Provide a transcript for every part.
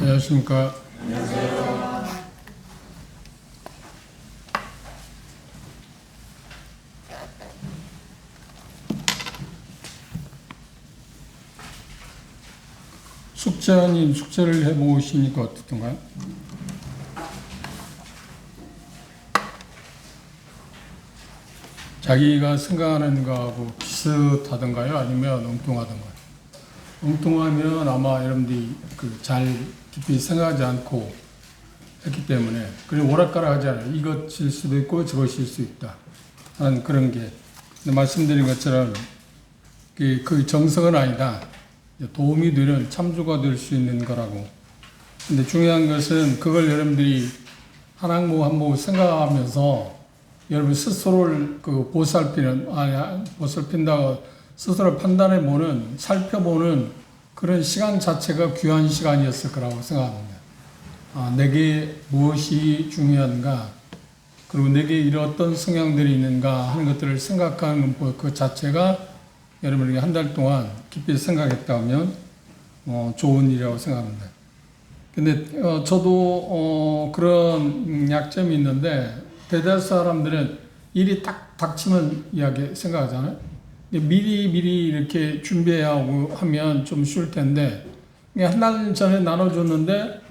안녕하십니까. 숙제 아닌 숙제를 해보시니까 어떻던가요? 자기가 생각하는 거하고 비슷하던가요? 아니면 엉뚱하던가요? 엉뚱하면 아마 여러분들이 잘 깊이 생각하지 않고 했기 때문에 그냥 오락가락 하잖아요. 이것일 수도 있고 저것일 수 있다 하는 그런 게, 근데 말씀드린 것처럼 그 정석은 아니다. 도움이 되는 참조가 될 수 있는 거라고. 근데 중요한 것은 그걸 여러분들이 한 항목 한 목을 생각하면서 여러분 스스로를 보살핀다고 스스로 판단해보는, 살펴보는 그런 시간 자체가 귀한 시간이었을 거라고 생각합니다. 내게 무엇이 중요한가, 그리고 내게 이런 어떤 성향들이 있는가 하는 것들을 생각하는 그 자체가 여러분에게 한 달 동안 깊이 생각했다면 좋은 일이라고 생각합니다. 근데 저도 그런 약점이 있는데, 대다수 사람들은 일이 딱 닥치면 이야기 생각하잖아요. 미리 이렇게 준비해야 하고 하면 좀 쉬울 텐데, 한 달 전에 나눠줬는데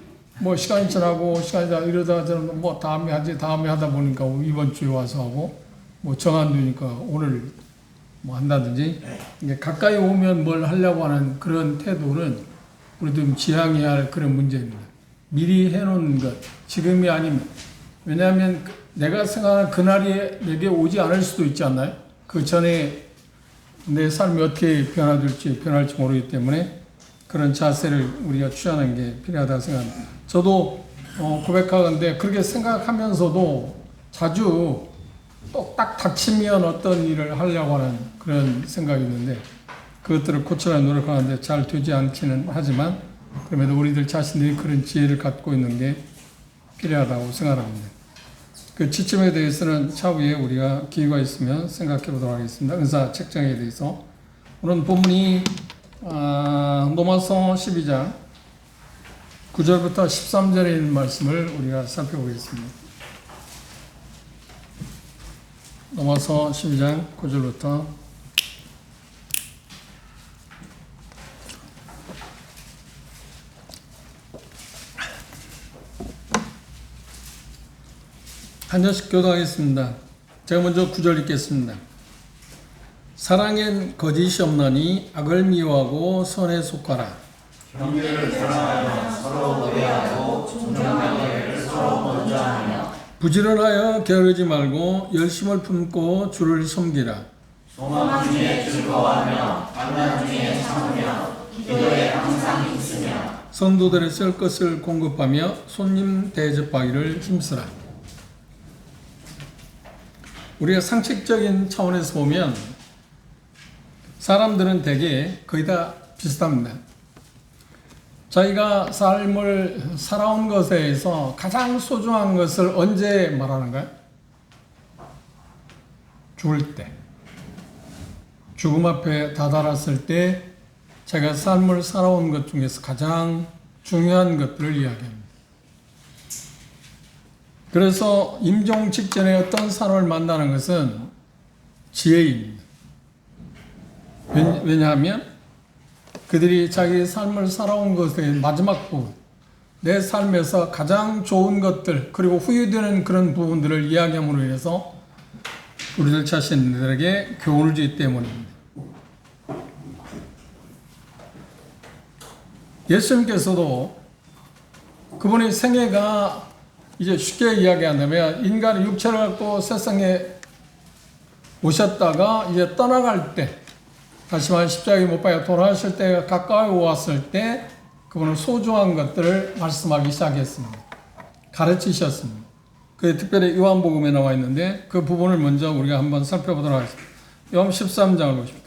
시간이 지나고 이러다가 저는 다음에 하다 보니까 이번 주에 와서 하고 정한두니까 오늘 한다든지, 가까이 오면 뭘 하려고 하는 그런 태도는 우리 좀 지양해야 할 그런 문제입니다. 미리 해놓은 것, 지금이 아니면, 왜냐하면 내가 생각하는 그날이 내게 오지 않을 수도 있지 않나요? 그 전에 내 삶이 어떻게 변할지 모르기 때문에 그런 자세를 우리가 취하는 게 필요하다고 생각합니다. 저도 고백하건대 그렇게 생각하면서도 자주 또 딱 닥치면 어떤 일을 하려고 하는 그런 생각이 있는데, 그것들을 고치려고 노력하는데 잘 되지 않기는 하지만, 그럼에도 우리들 자신들이 그런 지혜를 갖고 있는 게 필요하다고 생각합니다. 그 지침에 대해서는 차후에 우리가 기회가 있으면 생각해 보도록 하겠습니다. 은사 책정에 대해서. 오늘 본문이 로마서 12장 9절부터 13절에 있는 말씀을 우리가 살펴보겠습니다. 로마서 12장 9절부터 한 절씩 교독하겠습니다. 제가 먼저 9절 읽겠습니다. 사랑엔 거짓이 없나니 악을 미워하고 선에 속하라. 형제를 사랑하며 서로 우애하고 존경하기를 서로 먼저하며 부지런하여 게으르지 말고 열심을 품고 주를 섬기라. 소망 중에 즐거워하며 환난 중에 참으며 기도에 항상 있으며 성도들의 쓸 것을 공급하며 손님 대접하기를 힘쓰라. 우리가 상식적인 차원에서 보면 사람들은 대개 거의 다 비슷합니다. 자기가 삶을 살아온 것에서 가장 소중한 것을 언제 말하는가요? 죽을 때. 죽음 앞에 다다랐을 때 자기가 삶을 살아온 것 중에서 가장 중요한 것들을 이야기합니다. 그래서 임종 직전에 어떤 사람을 만나는 것은 지혜입니다. 왜냐하면 그들이 자기 삶을 살아온 것의 마지막 부분, 내 삶에서 가장 좋은 것들, 그리고 후회되는 그런 부분들을 이야기함으로 인해서 우리들 자신들에게 교훈을 주기 때문입니다. 예수님께서도 그분의 생애가 이제 쉽게 이야기한다면, 인간의 육체를 갖고 세상에 오셨다가 이제 떠나갈 때, 다시 말해 십자가에 못 박혀 돌아가실 때가 가까이 왔을 때 그분은 소중한 것들을 말씀하기 시작했습니다. 가르치셨습니다. 그게 특별히 요한복음에 나와 있는데 그 부분을 먼저 우리가 한번 살펴보도록 하겠습니다. 요한 13장을 보십니다.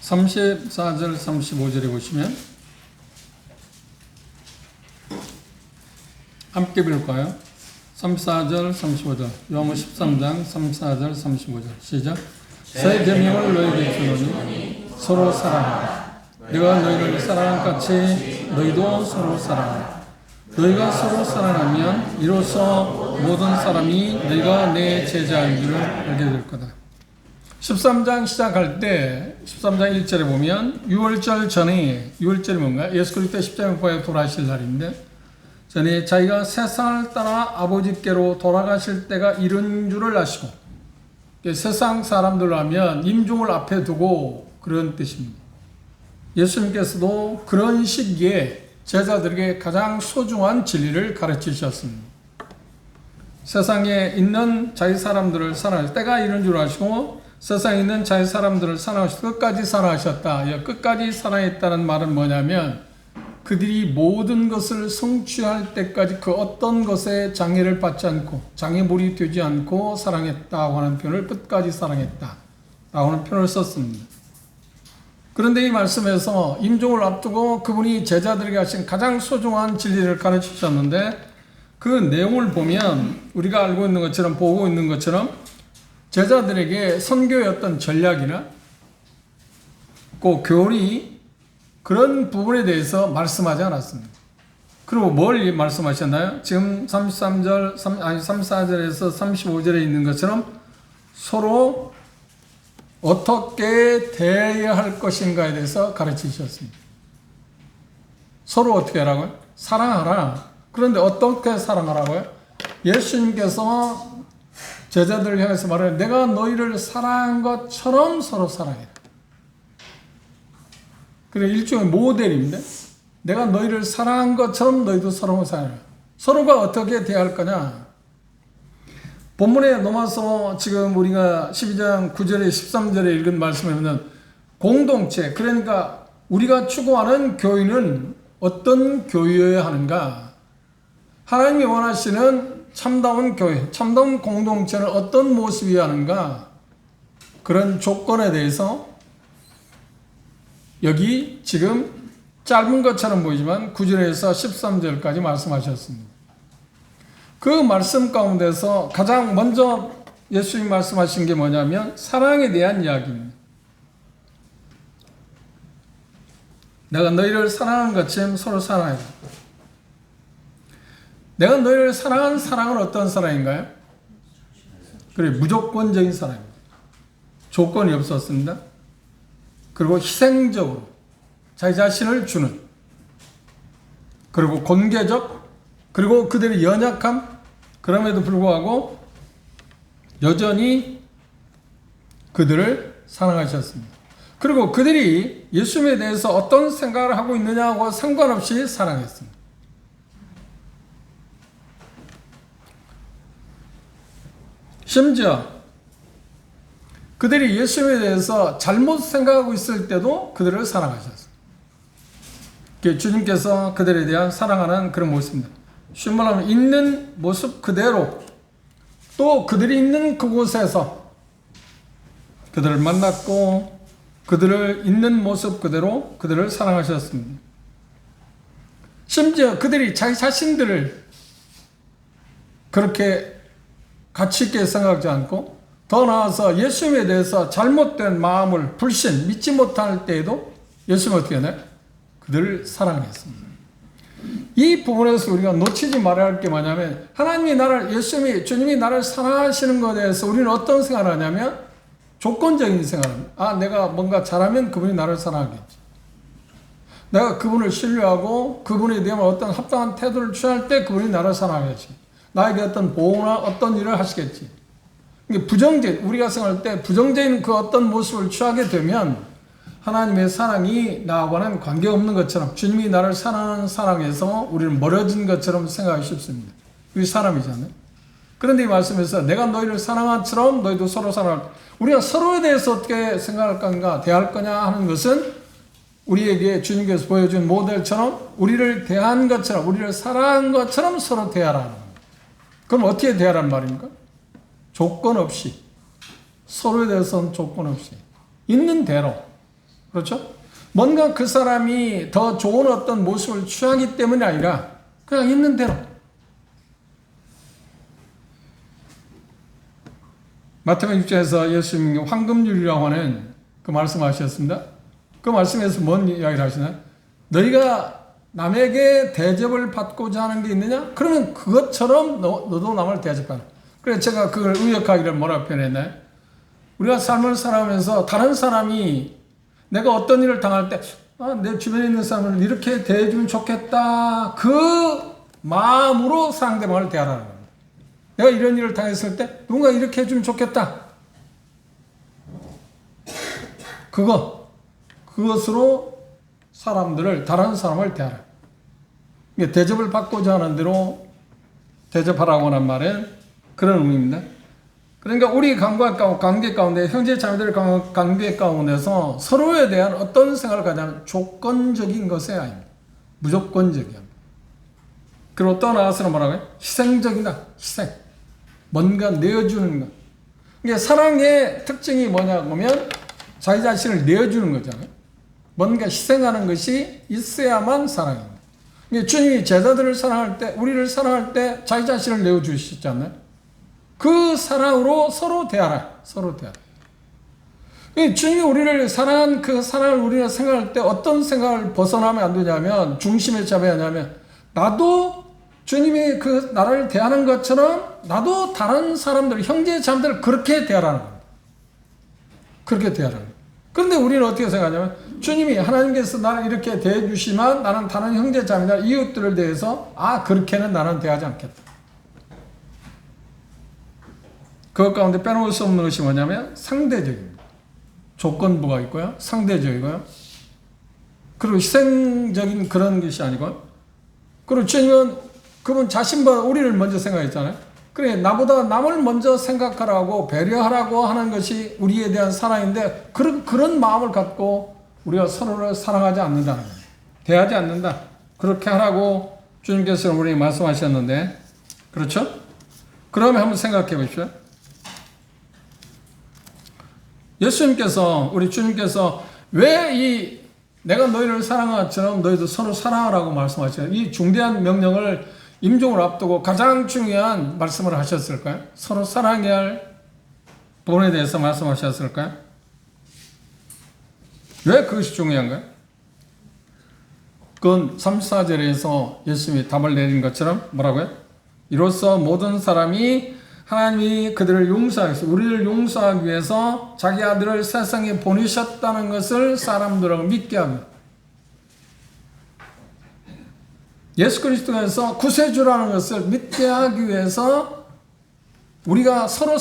34절 35절에 보시면 함께 읽을까요? 34절 35절 요한복음 13장 34절 35절 시작. 새 계명을 너희에게 주노니 서로 사랑하라. 내가 너희를 사랑한 같이 너희도 서로 사랑하라. 너희가 서로 사랑하면 이로써 모든 사람이 너희가 내 제자인 줄을 알게 될 거다. 13장 시작할 때 13장 1절에 보면 6월절 전에 6월절이 뭔가? 예수 그리스도 십자가 못 박혀 돌아가실 날인데 전에 자기가 세상을 따라 아버지께로 돌아가실 때가 이른 줄을 아시고 세상 사람들로 하면 임종을 앞에 두고 그런 뜻입니다. 예수님께서도 그런 시기에 제자들에게 가장 소중한 진리를 가르치셨습니다. 세상에 있는 자기 사람들을 사랑할 때가 이른 줄 아시고 세상에 있는 자기 사람들을 사랑하셔서 끝까지 사랑하셨다. 끝까지 사랑했다는 말은 뭐냐면 그들이 모든 것을 성취할 때까지 그 어떤 것에 장애를 받지 않고 장애물이 되지 않고 사랑했다고 하는 표현을 끝까지 사랑했다라고 하는 표현을 썼습니다. 그런데 이 말씀에서 임종을 앞두고 그분이 제자들에게 하신 가장 소중한 진리를 가르치셨는데 그 내용을 보면 우리가 알고 있는 것처럼 보고 있는 것처럼 제자들에게 선교의 어떤 전략이나 그 교리 그런 부분에 대해서 말씀하지 않았습니다. 그리고 뭘 말씀하셨나요? 지금 34절에서 35절에 있는 것처럼 서로 어떻게 대해야 할 것인가에 대해서 가르치셨습니다. 서로 어떻게 하라고요? 사랑하라. 그런데 어떻게 사랑하라고요? 예수님께서 제자들을 향해서 말해요. 내가 너희를 사랑한 것처럼 서로 사랑해라. 그래 일종의 모델인데 내가 너희를 사랑한 것처럼 너희도 서로 사랑해라. 서로가 어떻게 대할 거냐? 본문에 넘어서 지금 우리가 12장 9절에 13절에 읽은 말씀에 보면 공동체, 그러니까 우리가 추구하는 교회는 어떤 교회여야 하는가? 하나님이 원하시는 참다운 교회, 참다운 공동체는 어떤 모습이어야 하는가? 그런 조건에 대해서 여기 지금 짧은 것처럼 보이지만 9절에서 13절까지 말씀하셨습니다. 그 말씀 가운데서 가장 먼저 예수님이 말씀하신 게 뭐냐면 사랑에 대한 이야기입니다. 내가 너희를 사랑한 것처럼 서로 사랑해라. 내가 너희를 사랑한 사랑은 어떤 사랑인가요? 그래, 무조건적인 사랑입니다. 조건이 없었습니다. 그리고 희생적으로 자기 자신을 주는, 그리고 권계적, 그리고 그들의 연약함, 그럼에도 불구하고 여전히 그들을 사랑하셨습니다. 그리고 그들이 예수님에 대해서 어떤 생각을 하고 있느냐하고 상관없이 사랑했습니다. 심지어 그들이 예수님에 대해서 잘못 생각하고 있을 때도 그들을 사랑하셨습니다. 주님께서 그들에 대한 사랑하는 그런 모습입니다. 쉬운 말로 하면 있는 모습 그대로 또 그들이 있는 그곳에서 그들을 만났고 그들을 있는 모습 그대로 그들을 사랑하셨습니다. 심지어 그들이 자기 자신들을 그렇게 가치 있게 생각하지 않고 더 나아가서 예수님에 대해서 잘못된 마음을 불신, 믿지 못할 때에도 예수님은 어떻게 하나요? 그들을 사랑했습니다. 이 부분에서 우리가 놓치지 말아야 할 게 뭐냐면 하나님이 나를, 주님이 나를 사랑하시는 것에 대해서 우리는 어떤 생각을 하냐면 조건적인 생각을 합니다. 내가 뭔가 잘하면 그분이 나를 사랑하겠지. 내가 그분을 신뢰하고 그분에 대한 어떤 합당한 태도를 취할 때 그분이 나를 사랑하겠지. 나에게 어떤 보호나 어떤 일을 하시겠지. 부정적인, 우리가 생각할 때 부정적인 그 어떤 모습을 취하게 되면 하나님의 사랑이 나와는 관계없는 것처럼 주님이 나를 사랑하는 사랑에서 우리는 멀어진 것처럼 생각하기 쉽습니다. 우리 사람이잖아요. 그런데 이 말씀에서 내가 너희를 사랑한 것처럼 너희도 서로 사랑할, 우리가 서로에 대해서 어떻게 생각할 건가, 대할 거냐 하는 것은 우리에게 주님께서 보여준 모델처럼 우리를 대한 것처럼, 우리를 사랑한 것처럼 서로 대하라는 겁니다. 그럼 어떻게 대하란 말입니까? 조건 없이, 서로에 대해서는 조건 없이 있는 대로 그렇죠? 뭔가 그 사람이 더 좋은 어떤 모습을 취하기 때문이 아니라 그냥 있는 대로. 마태복음 6장에서 예수님이 황금률이라고 하는 그 말씀하셨습니다. 그 말씀에서 뭔 이야기를 하시나요? 너희가 남에게 대접을 받고자 하는 게 있느냐? 그러면 그것처럼 너도 남을 대접하라. 그래서 제가 그걸 의역하기를 뭐라고 표현했나요? 우리가 삶을 살아가면서 다른 사람이 내가 어떤 일을 당할 때 내 주변에 있는 사람을 이렇게 대해주면 좋겠다. 그 마음으로 상대방을 대하라는 겁니다. 내가 이런 일을 당했을 때 누군가 이렇게 해주면 좋겠다. 그것으로 다른 사람을 대하라. 대접을 받고자 하는 대로 대접하라고 하는 말은 그런 의미입니다. 그러니까 우리 관계 가운데 형제 자매들 관계 가운데서 서로에 대한 어떤 생각을 가냐면 조건적인 것이 아닙니다. 무조건적이야. 그리고 또 나아서는 뭐라고요? 희생적이다. 희생. 뭔가 내어주는 것. 이게 사랑의 특징이 뭐냐고 하면 자기 자신을 내어주는 거잖아요. 뭔가 희생하는 것이 있어야만 사랑입니다. 주님이 제자들을 사랑할 때, 우리를 사랑할 때 자기 자신을 내어주시잖아요. 그 사랑으로 서로 대하라. 서로 대하라. 주님이 우리를 사랑한 그 사랑을 우리가 생각할 때 어떤 생각을 벗어나면 안 되냐면, 중심에 잡아야 하냐면, 나도 주님이 그 나를 대하는 것처럼 나도 다른 사람들, 형제 자매들을 그렇게 대하라는 겁니다. 그렇게 대하라는 겁니다. 그런데 우리는 어떻게 생각하냐면, 주님이 하나님께서 나를 이렇게 대해 주시면 나는 다른 형제 자매나 이웃들을 대해서 그렇게는 나는 대하지 않겠다. 그것 가운데 빼놓을 수 없는 것이 뭐냐면 상대적입니다. 조건부가 있고요. 상대적이고요. 그리고 희생적인 그런 것이 아니고, 그리고 주님은 그분 자신보다 우리를 먼저 생각했잖아요. 그래, 나보다 남을 먼저 생각하라고 배려하라고 하는 것이 우리에 대한 사랑인데, 그런 마음을 갖고 우리가 서로를 사랑하지 않는다는 거예요. 대하지 않는다. 그렇게 하라고 주님께서 우리에게 말씀하셨는데, 그렇죠? 그러면 한번 생각해 보십시오. 우리 주님께서 왜 내가 너희를 사랑한 것처럼 너희도 서로 사랑하라고 말씀하셨어요? 이 중대한 명령을 임종을 앞두고 가장 중요한 말씀을 하셨을까요? 서로 사랑해야 할 부분에 대해서 말씀하셨을까요? 왜 그것이 중요한가요? 그건 34절에서 예수님이 답을 내린 것처럼 뭐라고요? 이로써 모든 사람이 하나님이 그들을 용서하기, 우리를 용서하기 위해서 자기 아들을 세상에 보내셨다는 것을 사람들은 믿게 합니다. 예수 그리스도에서 구세주라는 것을 믿게 하기 위해서 우리가 서로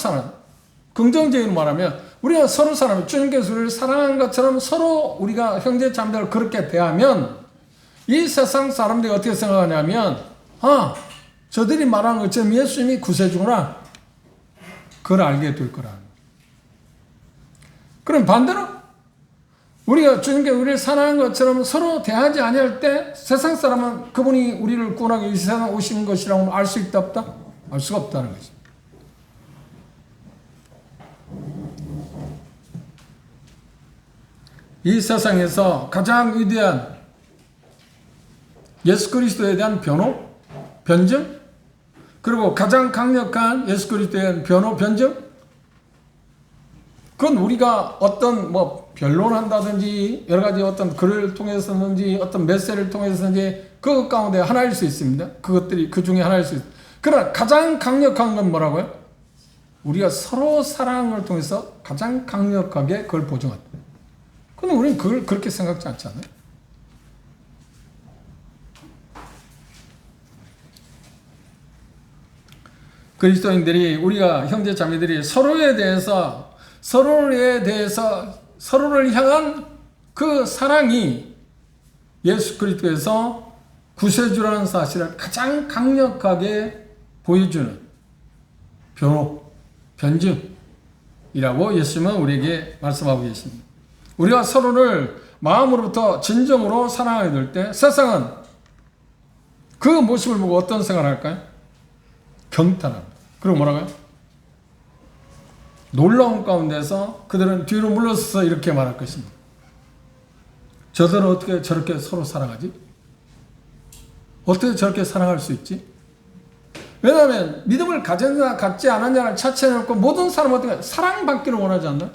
긍정적인 말하면 우리가 서로 주님께서 우리를 사랑한 것처럼 서로 우리가 형제 자매들을 그렇게 대하면 이 세상 사람들이 어떻게 생각하냐면 저들이 말하는 것처럼 예수님이 구세주구나. 그걸 알게 될 거라. 그럼 반대로 우리가 주님께 우리를 사랑하는 것처럼 서로 대하지 아니할 때 세상 사람은 그분이 우리를 구원하기 위해 이 세상에 오신 것이라고 알 수 있다 없다? 알 수가 없다는 것입니다. 이 세상에서 가장 위대한 예수 그리스도에 대한 변증, 그리고 가장 강력한 예수 그리스도에 대한 변증, 그건 우리가 어떤 변론한다든지 여러 가지 어떤 글을 통해서든지 어떤 메시지를 통해서든지 그것 가운데 하나일 수 있습니다. 그것들이 그 중에 하나일 수 있습니다. 그러나 가장 강력한 건 뭐라고요? 우리가 서로 사랑을 통해서 가장 강력하게 그걸 보증한다. 그런데 우리는 그걸 그렇게 생각지 않잖아요. 그리스도인들이, 우리가 형제 자매들이 서로를 서로를 향한 그 사랑이 예수 그리스도에서 구세주라는 사실을 가장 강력하게 보여주는 변증이라고 예수님은 우리에게 말씀하고 계십니다. 우리가 서로를 마음으로부터 진정으로 사랑하게 될 때 세상은 그 모습을 보고 어떤 생각을 할까요? 경탄합니다. 그리고 뭐라고요? 놀라운 가운데서 그들은 뒤로 물러서서 이렇게 말할 것입니다. 저들은 어떻게 저렇게 서로 사랑하지? 어떻게 저렇게 사랑할 수 있지? 왜냐하면 믿음을 가졌냐 갖지 않았냐를 차치해놓고 모든 사람은 어떻게 사랑받기를 원하지 않나?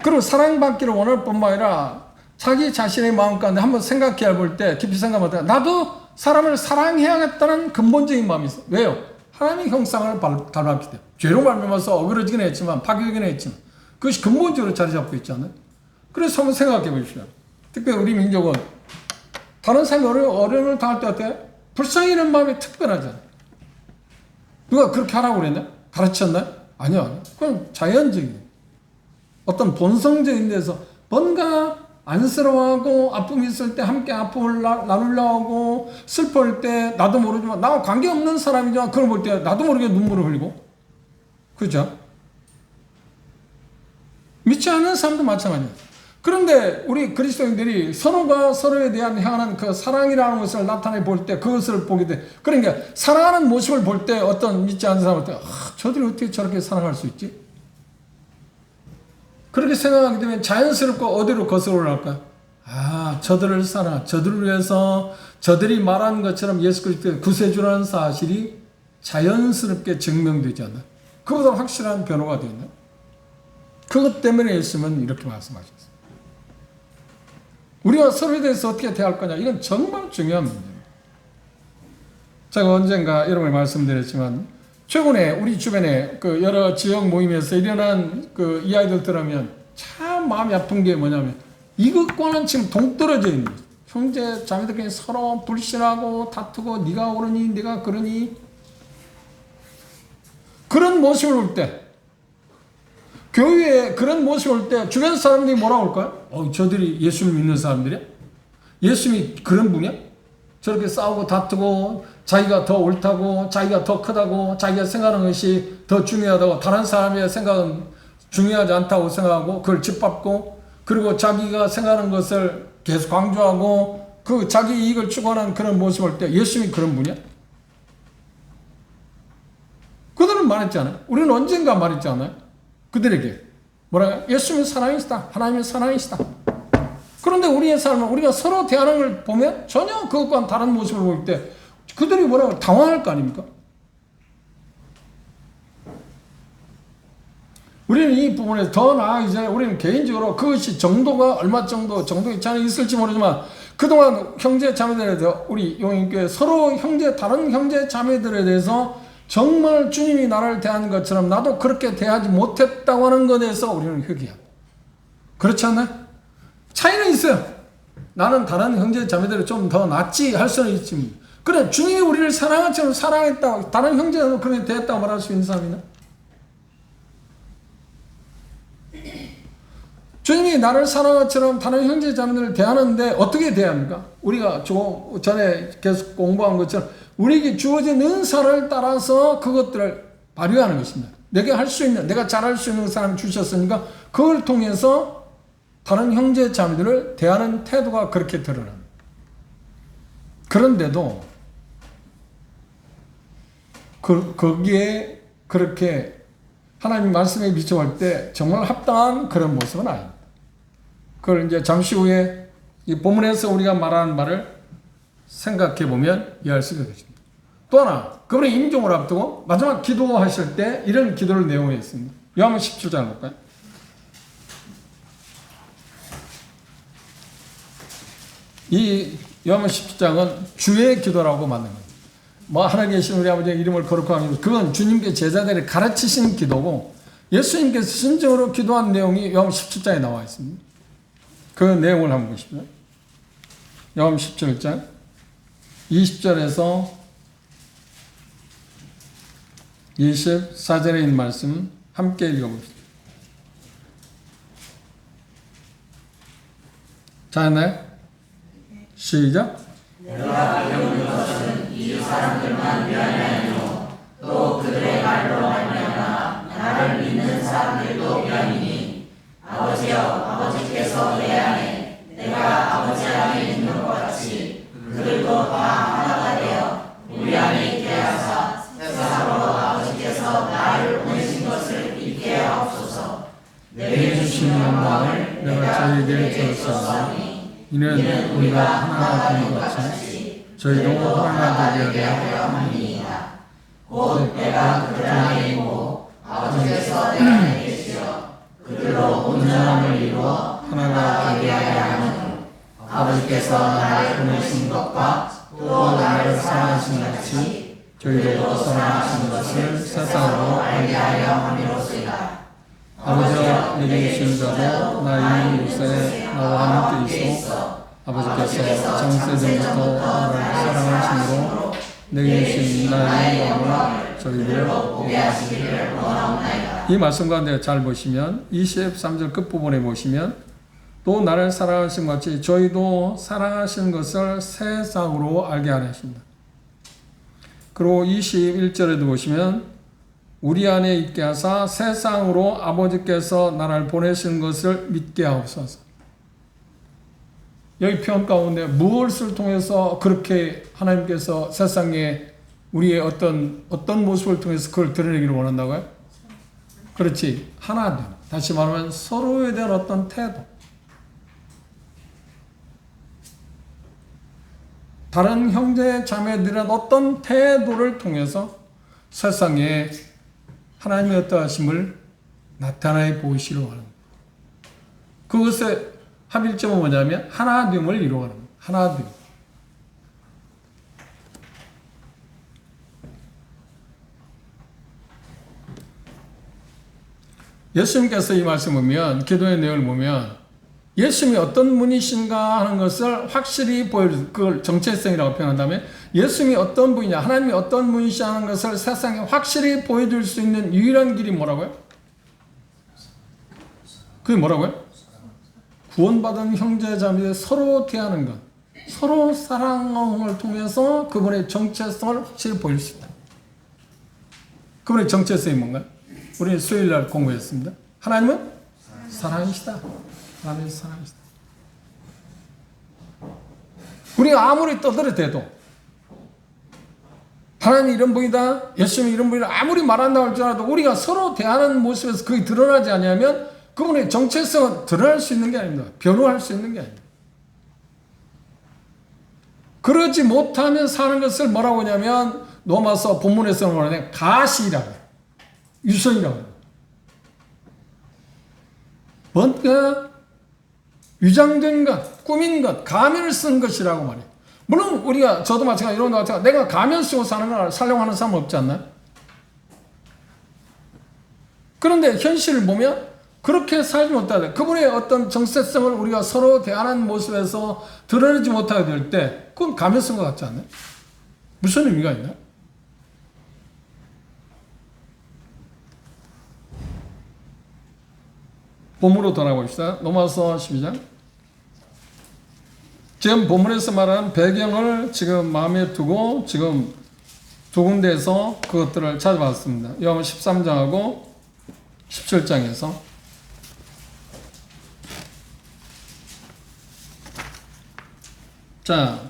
그리고 사랑받기를 원할 뿐만 아니라 자기 자신의 마음 가운데 한번 생각해 볼 때 깊이 생각하면 나도 사람을 사랑해야겠다는 근본적인 마음이 있어요. 왜요? 하나님의 형상을 닮았기 때문에. 죄로 말미암아서 어그러지긴 했지만 파괴되긴 했지만 그것이 근본적으로 자리 잡고 있지 않아요? 그래서 한번 생각해 보십시오. 특별히 우리 민족은 다른 사람이 어려움을 당할 때 어때요? 불쌍히 이런 마음이 특별하잖아요. 누가 그렇게 하라고 그랬나? 가르쳤나요? 아니요. 그건 자연적인 어떤 본성적인 데서 뭔가 안쓰러워하고 아픔이 있을 때 함께 아픔을 나누려고 하고 슬퍼할 때 나도 모르지만 나와 관계없는 사람이지만 그걸 볼 때 나도 모르게 눈물을 흘리고 그렇죠? 믿지 않는 사람도 마찬가지예요. 그런데 우리 그리스도인들이 서로가 서로에 대한 향하는 그 사랑이라는 것을 나타내 볼 때 그것을 보게 돼. 그러니까 사랑하는 모습을 볼 때 어떤 믿지 않는 사람한테 저들이 어떻게 저렇게 사랑할 수 있지? 그렇게 생각하게 되면 자연스럽고 어디로 거슬러 올라갈까요? 저들을 저들을 위해서 저들이 말한 것처럼 예수 그리스도의 구세주라는 사실이 자연스럽게 증명되지 않나? 그보다 확실한 변호가 되었나? 그것 때문에 예수님은 이렇게 말씀하셨어요. 우리가 서로에 대해서 어떻게 대할 거냐? 이건 정말 중요한 문제입니다. 제가 언젠가 여러분에 말씀드렸지만 최근에 우리 주변에 그 여러 지역 모임에서 일어난 그 이야기들 들으면 참 마음이 아픈 게 뭐냐면 이것과는 지금 동떨어져 있는 거죠. 형제 자매들끼리 서로 불신하고 다투고 네가 옳으니 네가 그러니 그런 모습을 볼 때 교회에 그런 모습을 볼 때 주변 사람들이 뭐라고 할까요? 저들이 예수를 믿는 사람들이야? 예수님이 그런 분이야? 저렇게 싸우고 다투고 자기가 더 옳다고 자기가 더 크다고 자기가 생각하는 것이 더 중요하다고 다른 사람의 생각은 중요하지 않다고 생각하고 그걸 짓밟고 그리고 자기가 생각하는 것을 계속 강조하고 그 자기 이익을 추구하는 그런 모습을 볼 때 예수님이 그런 분이야? 그들은 말했잖아요. 우리는 언젠가 말했잖아요. 그들에게 뭐라고요? 예수님은 사랑이시다. 하나님은 사랑이시다. 그런데 우리의 삶은 우리가 서로 대하는 걸 보면 전혀 그것과는 다른 모습을 볼 때 그들이 뭐라고 당황할 거 아닙니까? 우리는 이 부분에 더 나아가기 전에 우리는 개인적으로 그것이 정도가 얼마 정도의 차이는 있을지 모르지만 그동안 형제 자매들에 대해서 우리 용인교회 서로 다른 형제 자매들에 대해서 정말 주님이 나를 대하는 것처럼 나도 그렇게 대하지 못했다고 하는 것에 대해서 우리는 회개해요. 그렇지 않나요? 차이는 있어요. 나는 다른 형제 자매들을 좀 더 낫지 할 수는 있지만 그래 주님이 우리를 사랑한 처럼 사랑했다고 다른 형제는 그렇게 대했다고 말할 수 있는 사람이나? 주님이 나를 사랑한 것처럼 다른 형제 자매들을 대하는데 어떻게 대합니까? 우리가 전에 계속 공부한 것처럼 우리에게 주어진 은사를 따라서 그것들을 발휘하는 것입니다. 내가 할 수 있는, 내가 잘할 수 있는 사람이 주셨으니까 그걸 통해서 다른 형제 자매들을 대하는 태도가 그렇게 드러납니다. 그런데도 거기에 그렇게 하나님 말씀에 비춰볼 때 정말 합당한 그런 모습은 아닙니다. 그걸 이제 잠시 후에 이 본문에서 우리가 말하는 말을 생각해 보면 이해할 수가 있습니다. 또 하나, 그분의 임종을 앞두고 마지막 기도하실 때 이런 기도를 내용에 있습니다. 요한복음 17장 볼까요? 이 요한복음 17장은 주의 기도라고 만든 겁니다. 하나 계신 우리 아버지의 이름을 거룩하게 그건 주님께 제자들이 가르치신 기도고 예수님께서 진정으로 기도한 내용이 요한복음 17장에 나와 있습니다. 그 내용을 한번 보십시오. 요한복음 17장 20절에서 24절에 있는 말씀 함께 읽어봅시다. 잘했나요? 시작. 내가 배우는 것은 이 사람들만 위하여 아니요 또 그들의 말로 말미암아 나를 믿는 사람들도 위함이니 아버지여 아버지께서 내 안에 내가 아버지 안에 있는 것 같이 그들도 다 하나가 되어 우리 안에 있게 하사 세상으로 아버지께서 나를 보내신 것을 믿게 하옵소서. 내게 주신 영광을 내가 저희에게 주었사오니 이는 우리가 하나가 된 것 같이 저희도 하나가 되게 하려 함이니이다. 곧 내가 그들 안에 있고 아버지께서 내 안에 계시어 그들로 온전함을 이루어 하나가 되게 하려 하는 아버지께서 나를 보내신 것과 또 나를 사랑하신 같이 저희도 사랑하신 것을 세상으로 알게 하려 함이로소이다. 아버지여 내게 계신 자도 나의 육세에 나와 함께 있어 아버지께서 창세전부터 나를 사랑하심으로 내게 계신 나의 영광을 저희를 보게 하시기를 원하옵나이다. 이 말씀 가운데 잘 보시면 23절 끝부분에 보시면 또 나를 사랑하신 같이 저희도 사랑하신 것을 세상으로 알게 하려 하십니다. 그리고 21절에도 보시면 우리 안에 있게 하사 세상으로 아버지께서 나를 보내신 것을 믿게 하옵소서. 여기 표현 가운데 무엇을 통해서 그렇게 하나님께서 세상에 우리의 어떤 모습을 통해서 그걸 드러내기를 원한다고요? 그렇지. 하나됨. 다시 말하면 서로에 대한 어떤 태도. 다른 형제 자매들은 어떤 태도를 통해서 세상에 하나님의 어떠하심을 나타내 보이시려 하는 거예요. 그것의 합일점은 뭐냐면 하나됨을 이루어가는 거예요. 하나됨. 예수님께서 이 말씀을 보면 기도의 내용을 보면 예수님이 어떤 분이신가 하는 것을 확실히 보여주는 그걸 정체성이라고 표현한다면 예수님이 어떤 분이냐 하나님이 어떤 분이시냐 하는 것을 세상에 확실히 보여줄 수 있는 유일한 길이 뭐라고요? 그게 뭐라고요? 구원받은 형제자매들 서로 대하는 것 서로 사랑을 통해서 그분의 정체성을 확실히 보일 수 있다. 그분의 정체성이 뭔가요? 우리 수요일날 공부했습니다. 하나님은 사랑이시다. 하나님은 사랑이시다. 우리가 아무리 떠들어대도 하나님이 이런 분이다, 예수님이 이런 분이다 아무리 말한다고 할지라도 우리가 서로 대하는 모습에서 그게 드러나지 않으면 그분의 정체성은 드러날 수 있는 게 아닙니다. 변호할 수 있는 게 아닙니다. 그러지 못하면 사는 것을 뭐라고 하냐면 로마서 본문에서는 뭐냐면 가시라고 유선이라고 뭔가 위장된 것, 꾸민 것, 가면을 쓴 것이라고 말해요. 물론 우리가 저도 마찬가지로 이런 거 같아요. 내가 가면 쓰고 사는 걸 살려고 하는 사람 없지 않나요? 그런데 현실을 보면 그렇게 살지 못하다. 그분의 어떤 정체성을 우리가 서로 대하는 모습에서 드러내지 못하게 될 때 그건 가면 쓴 것 같지 않나요? 무슨 의미가 있나요? 본문으로 돌아봅시다. 로마서 12장. 지금 본문에서 말하는 배경을 지금 마음에 두고 지금 두 군데에서 그것들을 찾아봤습니다. 요한복음 13장하고 17장에서 자,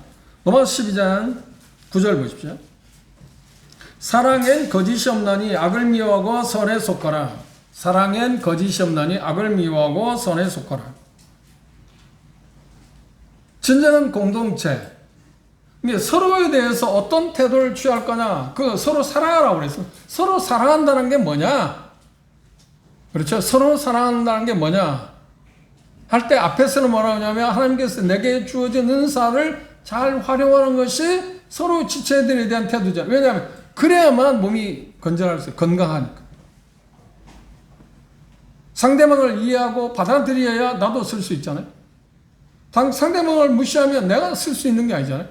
로마서 12장 9절 보십시오. 사랑엔 거짓이 없나니 악을 미워하고 선에 속하라. 사랑엔 거짓이 없나니 악을 미워하고 선에 속하라. 진정한 공동체. 서로에 대해서 어떤 태도를 취할 거냐. 그 서로 사랑하라고 그랬어. 서로 사랑한다는 게 뭐냐? 그렇죠? 서로 사랑한다는 게 뭐냐? 할 때 앞에서는 뭐라고 하냐면 하나님께서 내게 주어진 은사를 잘 활용하는 것이 서로 지체들에 대한 태도잖아요. 왜냐하면 그래야만 몸이 건전할 수 있어요. 건강하니까. 상대방을 이해하고 받아들여야 나도 쓸 수 있잖아요. 상대방을 무시하면 내가 쓸 수 있는 게 아니잖아요.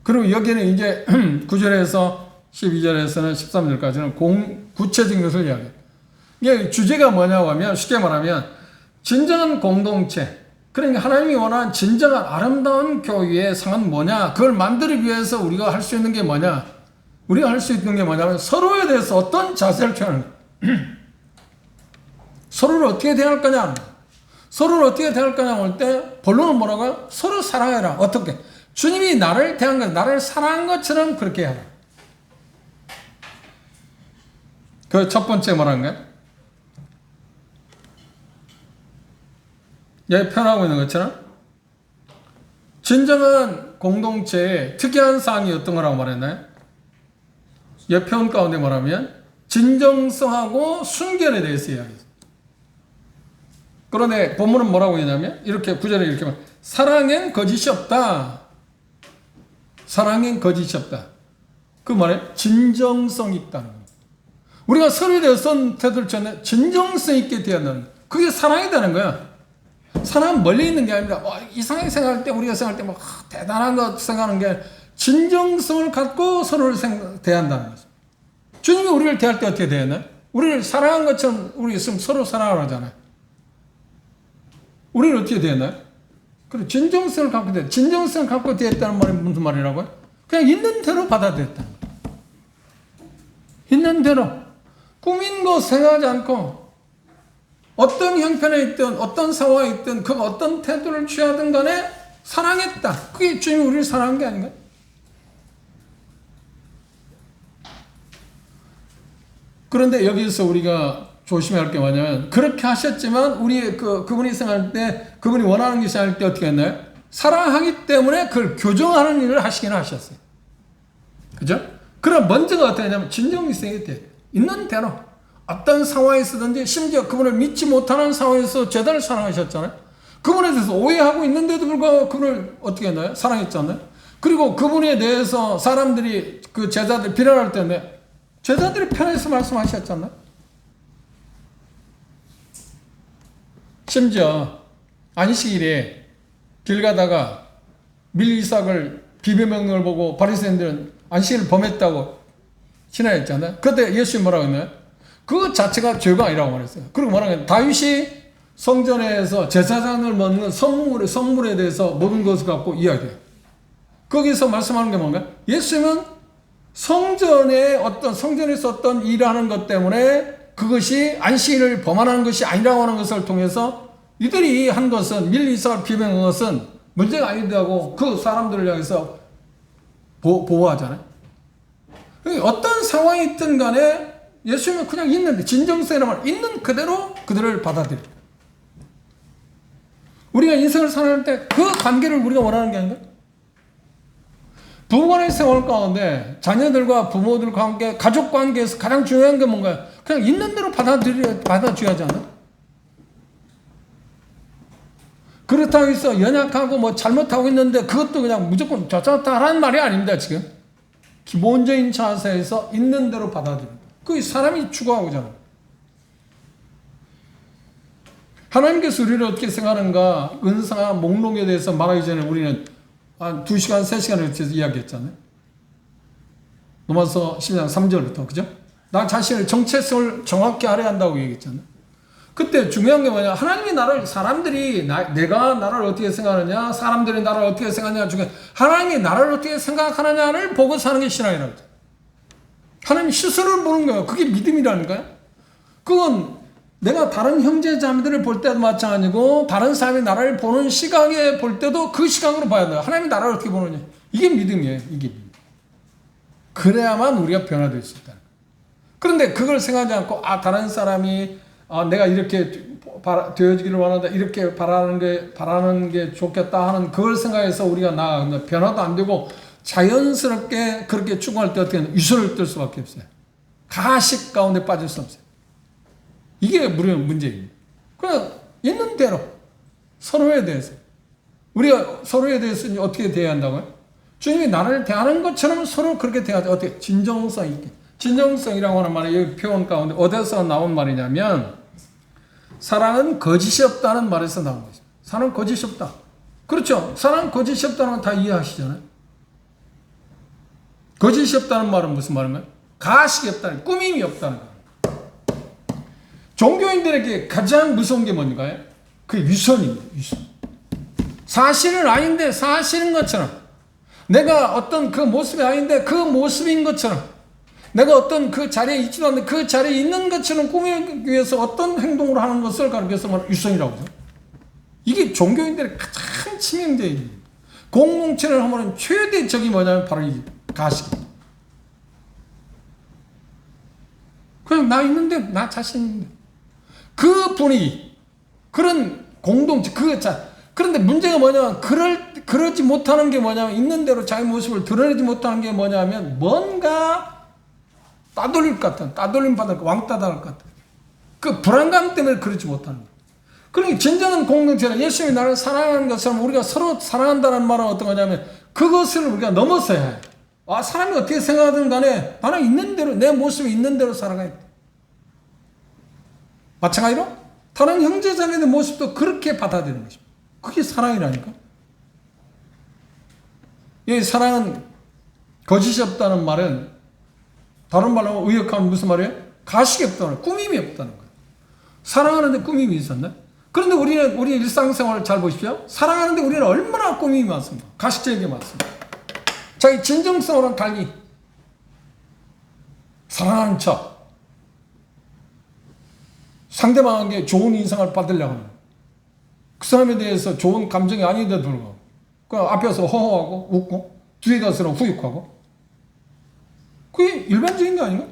그리고 여기는 이제 9절에서 12절에서는 13절까지는 구체적인 것을 이야기해요. 이게 주제가 뭐냐고 하면 쉽게 말하면 진정한 공동체, 그러니까 하나님이 원하는 진정한 아름다운 교회의 상은 뭐냐, 그걸 만들기 위해서 우리가 할 수 있는 게 뭐냐, 우리가 할 수 있는 게 뭐냐면 서로에 대해서 어떤 자세를 취하는 거예요. 서로를 어떻게 대할 거냐, 서로를 어떻게 대할 거냐고 할 때 본론은 뭐라고요? 서로 사랑해라. 어떻게? 주님이 나를 대한 것, 나를 사랑한 것처럼 그렇게 해라. 그 첫 번째 뭐라는 거예요? 여기 표현하고 있는 것처럼 진정한 공동체의 특이한 사항이 어떤 거라고 말했나요? 여기 표현 가운데 말하면 진정성하고 순결에 대해서 이야기했어요. 그런데 본문은 뭐라고 했냐면 이렇게 구절에 이렇게 말 사랑엔 거짓이 없다. 사랑엔 거짓이 없다. 그 말에 진정성이 있다는 거예요. 우리가 서로에 대해서 태도를 전에 진정성 있게 대한다는 거예요. 그게 사랑이라는 거야. 사랑은 멀리 있는 게 아닙니다. 이상하게 생각할 때 우리가 생각할 때 대단한 거 생각하는 게 진정성을 갖고 서로를 대한다는 거죠. 주님이 우리를 대할 때 어떻게 대했나요? 우리를 사랑한 것처럼 우리 있으면 서로 사랑을 하잖아요. 우리는 어떻게 대했나요? 그래, 진정성을 갖고 대했다. 진정성을 갖고 대했다는 말이 무슨 말이라고요? 그냥 있는 대로 받아들였다는 거예요. 있는 대로. 꾸민 거 생각하지 않고 어떤 형편에 있든 어떤 상황에 있든 그 어떤 태도를 취하든 간에 사랑했다. 그게 주님이 우리를 사랑한 게 아닌가요? 그런데 여기서 우리가 조심해야 할 게 뭐냐면 그렇게 하셨지만 우리의 그분이 생각할 때 그분이 원하는 것이 아닐 때 어떻게 했나요? 사랑하기 때문에 그걸 교정하는 일을 하시긴 하셨어요. 그죠? 그럼 먼저가 어떻게 하냐면 진정성이 돼. 있는 대로 어떤 상황에 있었든지 심지어 그분을 믿지 못하는 상황에서 제자를 사랑하셨잖아요. 그분에 대해서 오해하고 있는데도 불구하고 그분을 어떻게 했나요? 사랑했잖아요. 그리고 그분에 대해서 사람들이 그 제자들 비난할 때인데 제자들이 편해서 말씀하셨잖아요. 심지어 안식일에 길 가다가 밀이삭을 비벼먹는 걸 보고 바리새인들은 안식일을 범했다고 신화했잖아요. 그때 예수님이 뭐라고 했나요? 그 자체가 죄가 아니라고 말했어요. 그리고 뭐라고 했나요? 다윗이 성전에서 제사장을 먹는 성물에 대해서 모든 것을 갖고 이야기해요. 거기서 말씀하는 게 뭔가요? 예수님은 성전에서 어떤 일하는 것 때문에 그것이 안식일을 범하는 것이 아니라고 하는 것을 통해서 이들이 한 것은 밀이삭을 비벼먹은 것은 문제가 아니다고 그 사람들을 향해서 보호하잖아요. 어떤 상황이 있든 간에 예수님은 그냥 있는데 진정성이라는 말 있는 그대로 그들을 받아들여요. 우리가 인생을 살아갈 때 그 관계를 우리가 원하는 게 아닌가? 부부간의 생활 가운데 자녀들과 부모들과 함께 가족 관계에서 가장 중요한 게 뭔가요? 그냥 있는 대로 받아줘야지 않아? 그렇다고 해서 연약하고 잘못하고 있는데 그것도 그냥 무조건 좋다 하라는 말이 아닙니다, 지금. 기본적인 자세에서 있는 대로 받아들입니다. 그게 사람이 추구하고자 하는 거예요. 하나님께서 우리를 어떻게 생각하는가 은사 목록에 대해서 말하기 전에 우리는 한 2시간, 3시간을 이야기했잖아요. 로마서 10장 3절부터, 그죠? 나 자신의 정체성을 정확히 알아야 한다고 얘기했잖아요. 그때 중요한 게 뭐냐? 하나님이 내가 나를 어떻게 생각하느냐, 사람들이 나를 어떻게 생각하느냐 중에 하나님이 나를 어떻게 생각하느냐를 보고 사는 게 신앙이라고 했죠. 하나님 시선을 보는 거예요. 그게 믿음이라는 거예요. 그건 내가 다른 형제 자매들을 볼 때도 마찬가지고 다른 사람이 나를 보는 시각에 볼 때도 그 시각으로 봐야 돼요. 하나님이 나를 어떻게 보느냐. 이게 믿음이에요. 이게 믿음. 그래야만 우리가 변화될 수 있다. 그런데 그걸 생각하지 않고 다른 사람이 내가 이렇게 되어지기를 원한다. 이렇게 바라는 게 좋겠다 하는 그걸 생각해서 우리가 나아가는데 변화도 안 되고 자연스럽게 그렇게 추구할 때 어떻게 하냐. 유선을 뜰 수밖에 없어요. 가식 가운데 빠질 수 없어요. 이게 우리의 문제입니다. 그냥 있는 대로 서로에 대해서 우리가 서로에 대해서 어떻게 대해야 한다고요? 주님이 나를 대하는 것처럼 서로 그렇게 대하자. 어떻게? 진정성 있게. 진정성이라고 하는 말이 여기 표현 가운데 어디서 나온 말이냐면 사랑은 거짓이 없다는 말에서 나온 것입니다. 사랑은 거짓이 없다. 그렇죠? 사랑은 거짓이 없다는 건 다 이해하시잖아요. 거짓이 없다는 말은 무슨 말인가요? 가식이 없다는, 꾸밈이 없다는 거예요. 종교인들에게 가장 무서운 게 뭔가요? 그게 유선입니다. 유선. 사실은 아닌데 사실인 것처럼, 내가 어떤 그 모습이 아닌데 그 모습인 것처럼, 내가 어떤 그 자리에 있지도 않는데 그 자리에 있는 것처럼 꾸미기 위해서 어떤 행동을 하는 것을 가리켜서 말하는 유선이라고 하죠. 이게 종교인들의 가장 치명적인 공동체를 하면 최대적이 뭐냐면 바로 이 가식입니다. 그냥 나 있는데, 나 자신 있는데. 그 분위기, 그런 공동체, 그런데 문제가 뭐냐면, 그러지 못하는 게 뭐냐면, 있는 대로 자기 모습을 드러내지 못하는 게 뭐냐면, 뭔가 따돌림 받을 것 같은, 왕따 당할 것 같은. 그 불안감 때문에 그러지 못하는 거예요. 그러니까 진정한 공동체는 예수님이 나를 사랑하는 것처럼 우리가 서로 사랑한다는 말은 어떤 거냐면, 그것을 우리가 넘어서야 해요. 사람이 어떻게 생각하든 간에 나는 있는 대로, 내 모습이 있는 대로 살아가야 돼. 마찬가지로 다른 형제자매의 모습도 그렇게 받아들이는 것입니다. 그게 사랑이라니까. 이 사랑은 거짓이 없다는 말은 다른 말로 의역하면 무슨 말이에요? 가식이 없다는 거예요. 꾸밈이 없다는 거예요. 사랑하는데 꾸밈이 있었나? 그런데 우리 일상생활을 잘 보십시오. 사랑하는데 우리는 얼마나 꾸밈이 많습니다. 가식적인 게 많습니다. 자기 진정성으로는 달리 사랑하는 척, 상대방에게 좋은 인상을 받으려고 하는, 그 사람에 대해서 좋은 감정이 아닌데도 불구하고 그 앞에서 허허하고 웃고 뒤에 가서는 후육하고, 그게 일반적인 게 아닌가?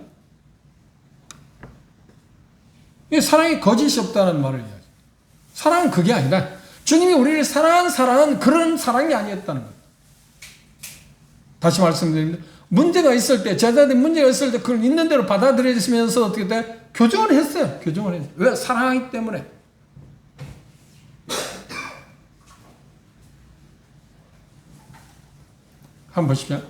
이게 사랑이 거짓이 없다는 말을 이야기해요. 사랑은 그게 아니다. 주님이 우리를 사랑한 사랑은 그런 사랑이 아니었다는 거예요. 다시 말씀드립니다. 문제가 있을 때, 제자들이 문제가 있을 때 그걸 있는 대로 받아들여지면서 어떻게 돼? 교정을 했어요. 왜? 사랑하기 때문에. 한번 보십시오.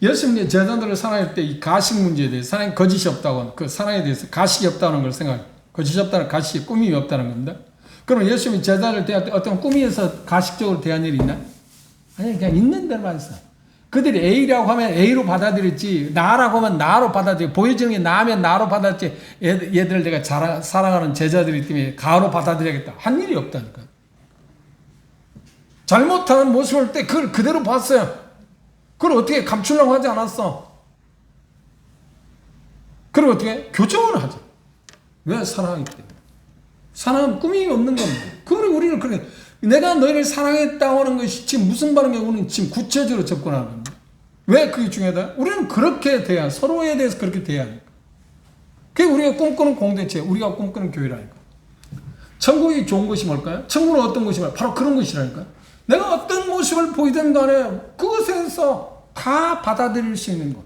예수님이 제자들을 사랑할 때 이 가식 문제에 대해서, 사랑이 거짓이 없다고 하는, 그 사랑에 대해서 가식이 없다는 걸 생각해요. 거짓이 없다는, 가식이 꾸밈이 없다는 겁니다. 그럼 예수님이 제자들을 대할 때 어떤 꾸미에서 가식적으로 대한 일이 있나? 아니, 그냥 있는 대로만 했어. 그들이 A라고 하면 A로 받아들였지, 나라고 하면 나로 받아들였지, 보여지는 게 나면 나로 받아들였지, 얘들 내가 사랑하는 제자들이기 때문에 가로 받아들여야겠다. 한 일이 없다니까. 잘못하는 모습을 때 그걸 그대로 봤어요. 그걸 어떻게 감추려고 하지 않았어. 그리고 어떻게? 교정을 하죠. 왜? 사랑하기 때문에. 사랑은 꾸밈이 없는 겁니다. 그걸 우리는 그렇게, 내가 너희를 사랑했다고 하는 것이 지금 무슨 말인가, 우리는 지금 구체적으로 접근하는 겁니다. 왜 그게 중요하다? 우리는 그렇게 돼야, 서로에 대해서 그렇게 돼야 하니까. 그게 우리가 꿈꾸는 공동체, 우리가 꿈꾸는 교회라니까. 천국이 좋은 것이 뭘까요? 천국은 어떤 것이 뭘까요? 바로 그런 것이라니까요. 내가 어떤 모습을 보이든 간에 그것에서 다 받아들일 수 있는 것.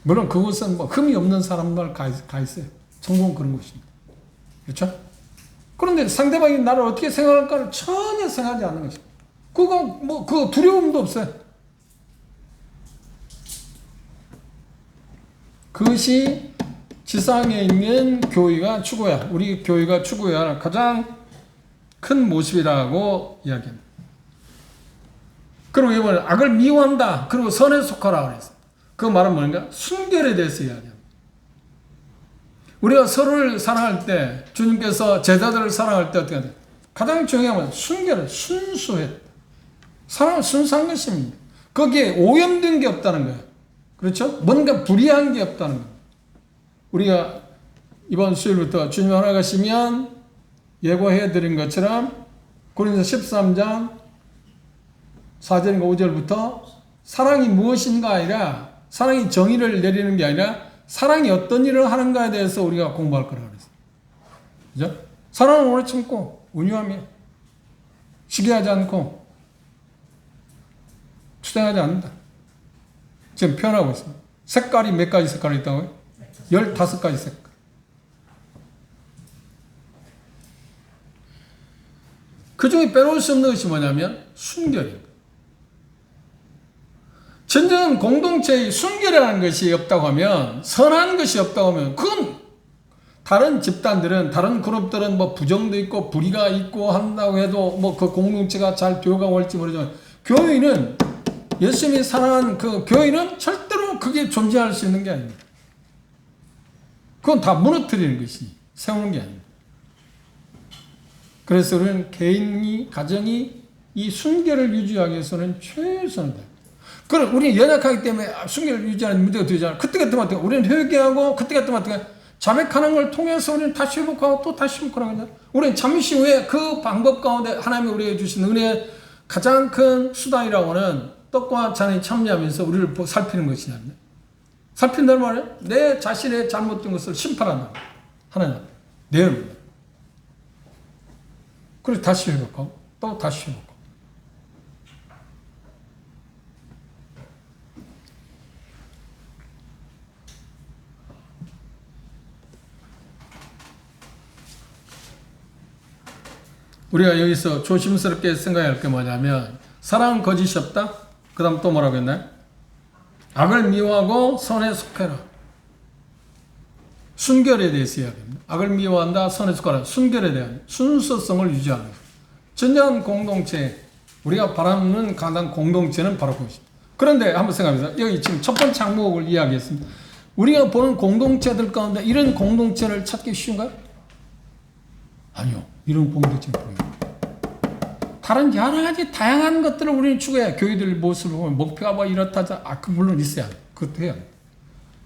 물론 그것은 뭐 흠이 없는 사람만 가 있어요. 천국은 그런 것입니다. 그렇죠? 그런데 상대방이 나를 어떻게 생각할까를 전혀 생각하지 않는 것입니다. 그거 두려움도 없어요. 그것이 지상에 있는 교회가 추구해야, 우리 교회가 추구해야 할 가장 큰 모습이라고 이야기합니다. 그리고 이번에 악을 미워한다. 그리고 선에 속하라 그랬어요. 그 말은 뭔가? 순결에 대해서 이야기합니다. 우리가 서로를 사랑할 때, 주님께서 제자들을 사랑할 때 어떻게 해야 돼요? 가장 중요한 건 순결, 순수해. 사랑은 순수한 것입니다. 거기에 오염된 게 없다는 거예요. 그렇죠? 뭔가 불이한 게 없다는 거예요. 우리가 이번 수요일부터 주님 허락하시면 예고해 드린 것처럼 고린도서 13장 4절인가 5절부터 사랑이 무엇인가 아니라, 사랑이 정의를 내리는 게 아니라 사랑이 어떤 일을 하는가에 대해서 우리가 공부할 거라고 그랬어요. 그죠? 사랑은 오래 참고 온유하며 시기하지 않고 투쟁하지 않는다. 지금 표현하고 있습니다. 색깔이 몇 가지 색깔이 있다고요? 15가지 색깔. 그 중에 빼놓을 수 없는 것이 뭐냐면 순결입니다. 진정한 공동체의 순결이라는 것이 없다고 하면, 선한 것이 없다고 하면, 그건 다른 집단들은, 다른 그룹들은 뭐 부정도 있고 불의가 있고 한다고 해도 뭐 그 공동체가 잘 되어가고 할지 모르지만, 교회는, 예수님이 사랑한 그 교회는 절대로 그게 존재할 수 있는 게 아닙니다. 그건 다 무너뜨리는 것이, 세우는 게 아닙니다. 그래서 우리는 개인이, 가정이 이 순결을 유지하기 위해서는 최선을 다합니다. 그럼 우리는 연약하기 때문에 순결을 유지하는 문제가 되잖아요. 그때 같으면 어떻게, 우리는 회개하고, 그때 같으면 어떻게, 자백하는 걸 통해서 우리는 다시 회복하고 또 다시 회복하는 거죠. 우리는 잠시 후에 그 방법 가운데 하나님이 우리에게 주신 은혜의 가장 큰 수단이라고는 떡과 잔에 참여하면서 우리를 살피는 것이냐. 살핀다는 말은 내 자신의 잘못된 것을 심판한다. 하나님, 내입니다. 그래서 다시 회복하고 또 다시 회복하고. 우리가 여기서 조심스럽게 생각해야 할 게 뭐냐면 사랑은 거짓이 없다. 그 다음 또 뭐라고 했나요? 악을 미워하고 선에 속해라. 순결에 대해서 이야기합니다. 악을 미워한다, 선에 속하라. 순결에 대한 순수성을 유지하는 것. 진정한 공동체, 우리가 바라는 가장 공동체는 바로 그것입니다. 그런데 한번 생각해보세요. 여기 지금 첫 번째 항목을 이야기했습니다. 우리가 보는 공동체들 가운데 이런 공동체를 찾기 쉬운가요? 아니요. 이런 공동체는 보여요. 다른 여러 가지 다양한 것들을 우리는 추구해야 교회들 모습을 보면 목표가 뭐 이렇다, 물론 있어야 돼. 그것도 해야 돼.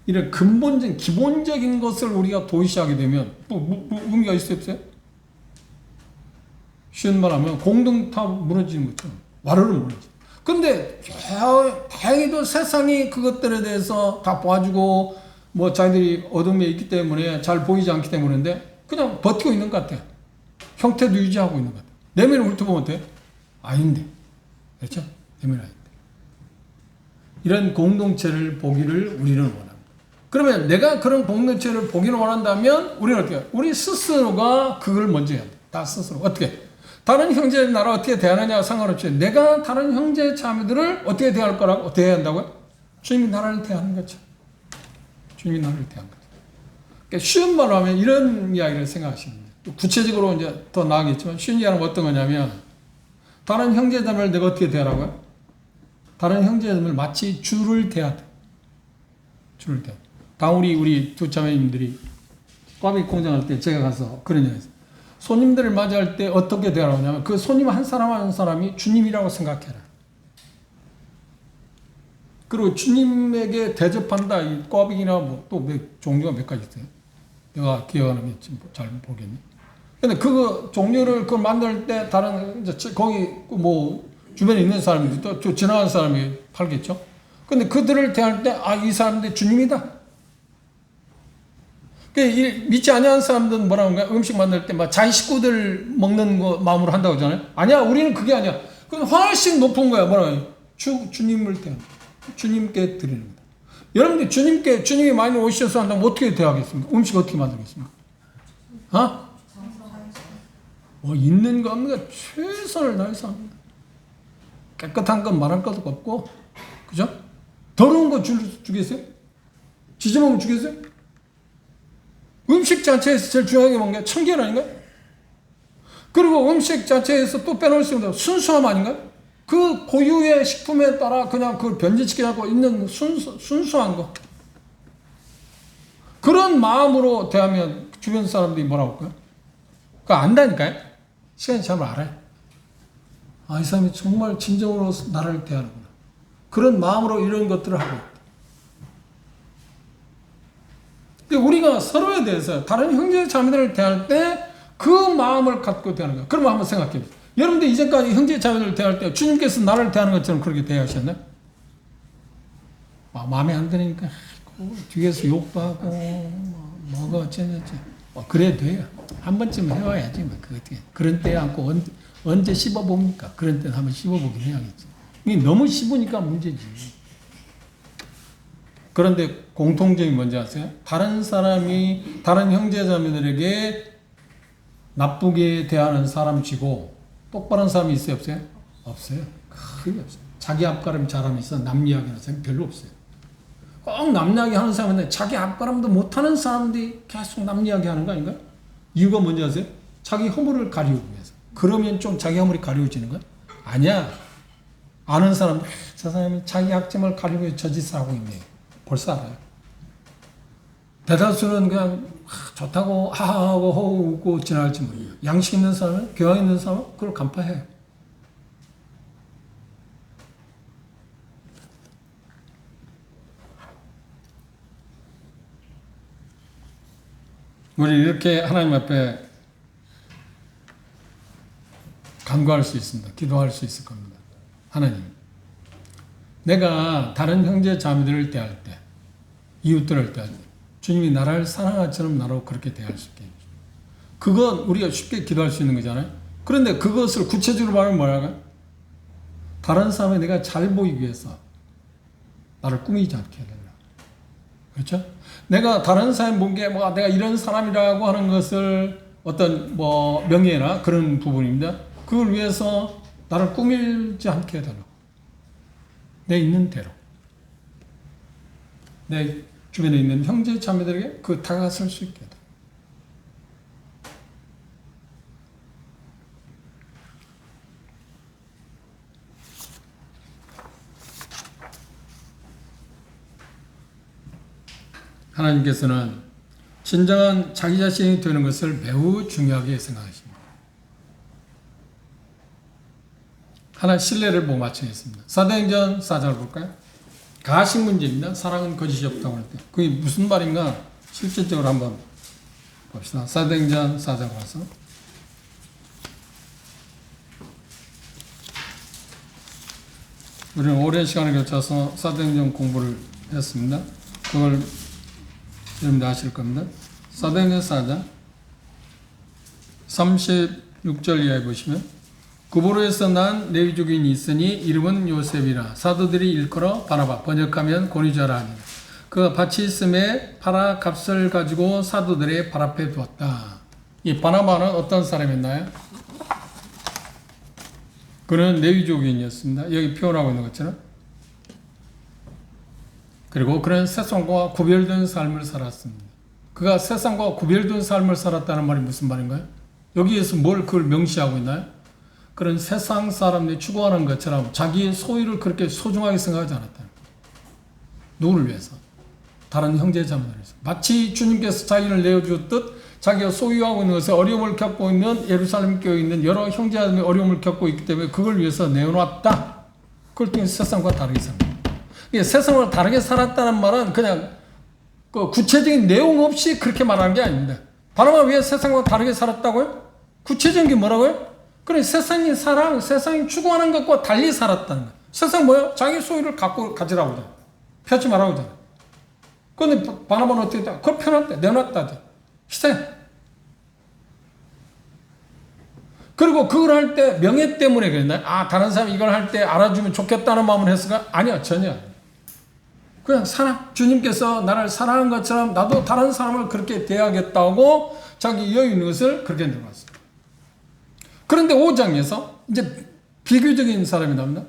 이런 근본적인, 기본적인 것을 우리가 도시하게 되면 의미가 있어요, 없어요? 쉬운 말 하면 공동탑 무너지는 것처럼 와르르 무너져. 근데 다행히도 세상이 그것들에 대해서 다 봐주고 뭐 자기들이 어둠에 있기 때문에 잘 보이지 않기 때문인데 그냥 버티고 있는 것 같아요. 형태도 유지하고 있는 것 같아요. 내면을 훑어보면 어때요? 아닌데. 그렇죠? 내면이 아닌데. 이런 공동체를 보기를 우리는 원합니다. 그러면 내가 그런 공동체를 보기를 원한다면 우리는 어떻게 해요? 우리 스스로가 그걸 먼저 해야 돼. 다 스스로. 어떻게? 다른 형제 나를 어떻게 대하느냐 상관없이 내가 다른 형제 자매들을 어떻게 대할 거라고 대해야 한다고요? 주님이 나를 대하는 거죠. 주님이 나를 대하는 거죠. 그러니까 쉬운 말로 하면 이런 이야기를 생각하시면 돼요. 또 구체적으로 이제 더 나아가겠지만 쉬운 이야기는 어떤 거냐면 다른 형제 자매를 내가 어떻게 대하라고요? 다른 형제 자매를 마치 주를 대하듯. 주를 대하듯. 우리 두 자매님들이 꽈배기 공장할 때 제가 가서 그런 얘기 했어요. 손님들을 맞이할 때 어떻게 대하라고 하냐면 그 손님 한 사람 한 사람이 주님이라고 생각해라. 그리고 주님에게 대접한다. 이 꽈배기나 뭐 또 종류가 몇 가지 있어요. 내가 기억하는 게 지금 잘 모르겠네. 근데 그 종류를 그걸 만들 때 다른 이제 거기 뭐 주변에 있는 사람들이 또 지나가는 사람이 팔겠죠. 근데 그들을 대할 때 이 사람들 주님이다. 믿지 아니하는 사람들은 뭐라고 하는가? 음식 만들 때 막 자기 식구들 먹는 거 마음으로 한다고 하잖아요. 아니야, 우리는 그게 아니야. 그건 훨씬 높은 거야. 뭐라고 해요? 주님을 대하는 거야. 주님께 드리는 거다. 여러분들 주님이 많이 오셔서 한다면 어떻게 대하겠습니까? 음식 어떻게 만들겠습니까? 있는 거 없는 거 최선을 다해서 합니다. 깨끗한 건 말할 것도 없고, 그죠? 더러운 거 주겠어요? 지저먹으면 주겠어요? 음식 자체에서 제일 중요하게 먹는 게 청결 아닌가요? 그리고 음식 자체에서 또 빼놓을 수 없는 순수함 아닌가요? 그 고유의 식품에 따라 그냥 그걸 변질시켜갖고 있는 순수한 거. 그런 마음으로 대하면 주변 사람들이 뭐라고 할까요? 그거 안다니까요? 시간이 참을 알아요. 이 사람이 정말 진정으로 나를 대하는구나. 그런 마음으로 이런 것들을 하고 있다. 우리가 서로에 대해서 다른 형제 자매들을 대할 때 그 마음을 갖고 대하는 거예요. 그러면 한번 생각해 보세요. 여러분들 이전까지 형제 자매들을 대할 때 주님께서 나를 대하는 것처럼 그렇게 대하셨나요? 마음에 안 드니까 뒤에서 욕도 하고 뭐가 어쩌지 그래야 돼요. 한 번쯤 해와야지 그런 때 않고 언제 씹어봅니까? 그런 때는 한번 씹어보긴 해야겠지. 이게 너무 씹으니까 문제지. 그런데 공통점이 뭔지 아세요? 다른 사람이 다른 형제자매들에게 나쁘게 대하는 사람이고 똑바른 사람이 있어요? 없어요? 없어요. 거의 없어요. 자기 앞가림 잘하면서 남 이야기하는 사람이 별로 없어요. 꼭 남 이야기하는 사람인데 자기 앞가림도 못하는 사람들이 계속 남 이야기하는 거 아닌가요? 이유가 뭔지 아세요? 자기 허물을 가리우기 위해서. 그러면 좀 자기 허물이 가리워지는 거야? 아니야. 아는 사람들 저 사람이 자기 약점을 가리고 저 짓을 하고 있네. 벌써 알아요. 대다수는 그냥 좋다고 하하하고 호우 웃고 지나갈지 모르겠어요. 양식 있는 사람은, 교양 있는 사람은 그걸 간파해요. 우리 이렇게 하나님 앞에 간구할 수 있습니다. 기도할 수 있을 겁니다. 하나님, 내가 다른 형제 자매들을 대할 때, 이웃들을 대할 때 주님이 나를 사랑한 것처럼 나로 그렇게 대할 수 있게 해주십시오. 그건 우리가 쉽게 기도할 수 있는 거잖아요. 그런데 그것을 구체적으로 말하면 뭐라고요? 다른 사람이 내가 잘 보이기 위해서 나를 꾸미지 않게 해야 된다. 그렇죠? 내가 다른 사람이 본 게 뭐 내가 이런 사람이라고 하는 것을 어떤 뭐 명예나 그런 부분입니다. 그걸 위해서 나를 꾸밀지 않게 해달라고. 내 있는 대로. 내 주변에 있는 형제 자매들에게 그 다가설 수 있게 해달라고. 하나님께서는 진정한 자기 자신이 되는 것을 매우 중요하게 생각하십니다. 하나 신뢰를 못 맞추겠습니다. 사도행전 4장을 볼까요? 가식 문제입니다. 사랑은 거짓이 없다고 할 때. 그게 무슨 말인가 실질적으로 한번 봅시다. 사도행전 4장 와서 우리는 오랜 시간을 거쳐서 사도행전 공부를 했습니다. 그걸 여러분들 아실 겁니다. 사도행전 4장 36절 이하에 보시면 구보로에서 난 레위족인이 있으니 이름은 요셉이라 사도들이 일컬어 바나바 번역하면 고니자라 하니라. 그가 밭이 있음에 팔아 값을 가지고 사도들의 발 앞에 두었다. 이 바나바는 어떤 사람이었나요? 그는 레위족인이었습니다. 여기 표현하고 있는 것처럼. 그리고 그는 세상과 구별된 삶을 살았습니다. 그가 세상과 구별된 삶을 살았다는 말이 무슨 말인가요? 여기에서 뭘 그걸 명시하고 있나요? 그런 세상 사람들이 추구하는 것처럼 자기의 소유를 그렇게 소중하게 생각하지 않았다. 누구를 위해서? 다른 형제 자매들을 위해서. 마치 주님께서 자기를 내어주었듯 자기가 소유하고 있는 것에 어려움을 겪고 있는 예루살렘 교회에 있는 여러 형제자매의 어려움을 겪고 있기 때문에 그걸 위해서 내어놨다. 그걸 통해 세상과 다르게 삽니다. 세상을 다르게 살았다는 말은 그냥 그 구체적인 내용 없이 그렇게 말하는 게 아닙니다. 바나바가 왜 세상과 다르게 살았다고요? 구체적인 게 뭐라고요? 그래 세상의 사랑, 세상이 추구하는 것과 달리 살았다는 거예요. 세상 뭐야? 자기 소유를 가지라고 하잖아. 펴지 말라고 하잖아. 그런데 바나바는 어떻게 했다? 그걸 펴놨대. 내놨다. 희생. 그리고 그걸 할 때 명예 때문에 그랬나요? 아, 다른 사람이 이걸 할 때 알아주면 좋겠다는 마음을 했을까? 아니요, 전혀. 그냥 사랑. 주님께서 나를 사랑한 것처럼 나도 다른 사람을 그렇게 대하겠다고 자기 여유 있는 것을 그렇게 내놨어요. 그런데 5장에서 이제 비교적인 사람이 나옵니다.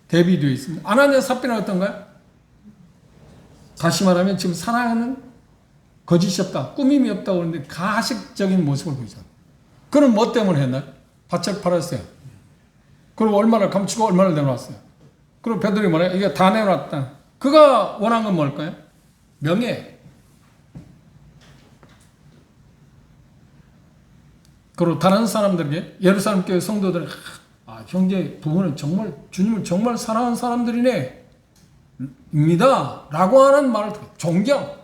대비되어 있습니다. 아나니아 삽비라는 어떤가요? 다시 말하면 지금 사랑하는 거짓이 없다, 꾸밈이 없다고 그러는데 가식적인 모습을 보이잖아요. 그는 뭐 때문에 했나요? 밭을 팔았어요. 그리고 얼마를 감추고 얼마를 내놓았어요. 그리고 베드로가 뭐래요? 이게 다 내놓았다. 그가 원한 건 뭘까요? 명예. 그리고 다른 사람들에게 예루살렘 교회 성도들은 아, 형제 부부는 정말 주님을 정말 사랑하는 사람들이네 입니다 라고 하는 말을 듣고 존경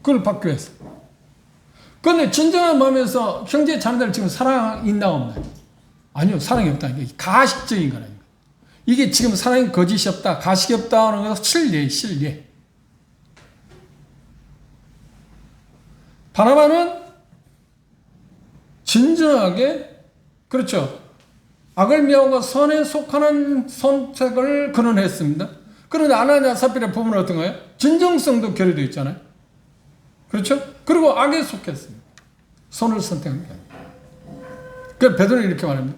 그걸 받기 위해서. 그런데 진정한 마음에서 형제 자매들 지금 사랑 있나 없나? 아니요, 사랑이 없다는 게 가식적인 거라니까. 이게 지금 사랑이 거짓이 없다, 가식이 없다 하는 것은 실례. 바나바는 진정하게, 그렇죠, 악을 미워하고 선에 속하는 선택을 그는 했습니다. 그런데 아나니아 삽비라 부분은 어떤가요? 진정성도 결여되어 있잖아요. 그렇죠? 그리고 악에 속했습니다. 선을 선택한 게 아니에요. 그래서 베드로는 이렇게 말합니다.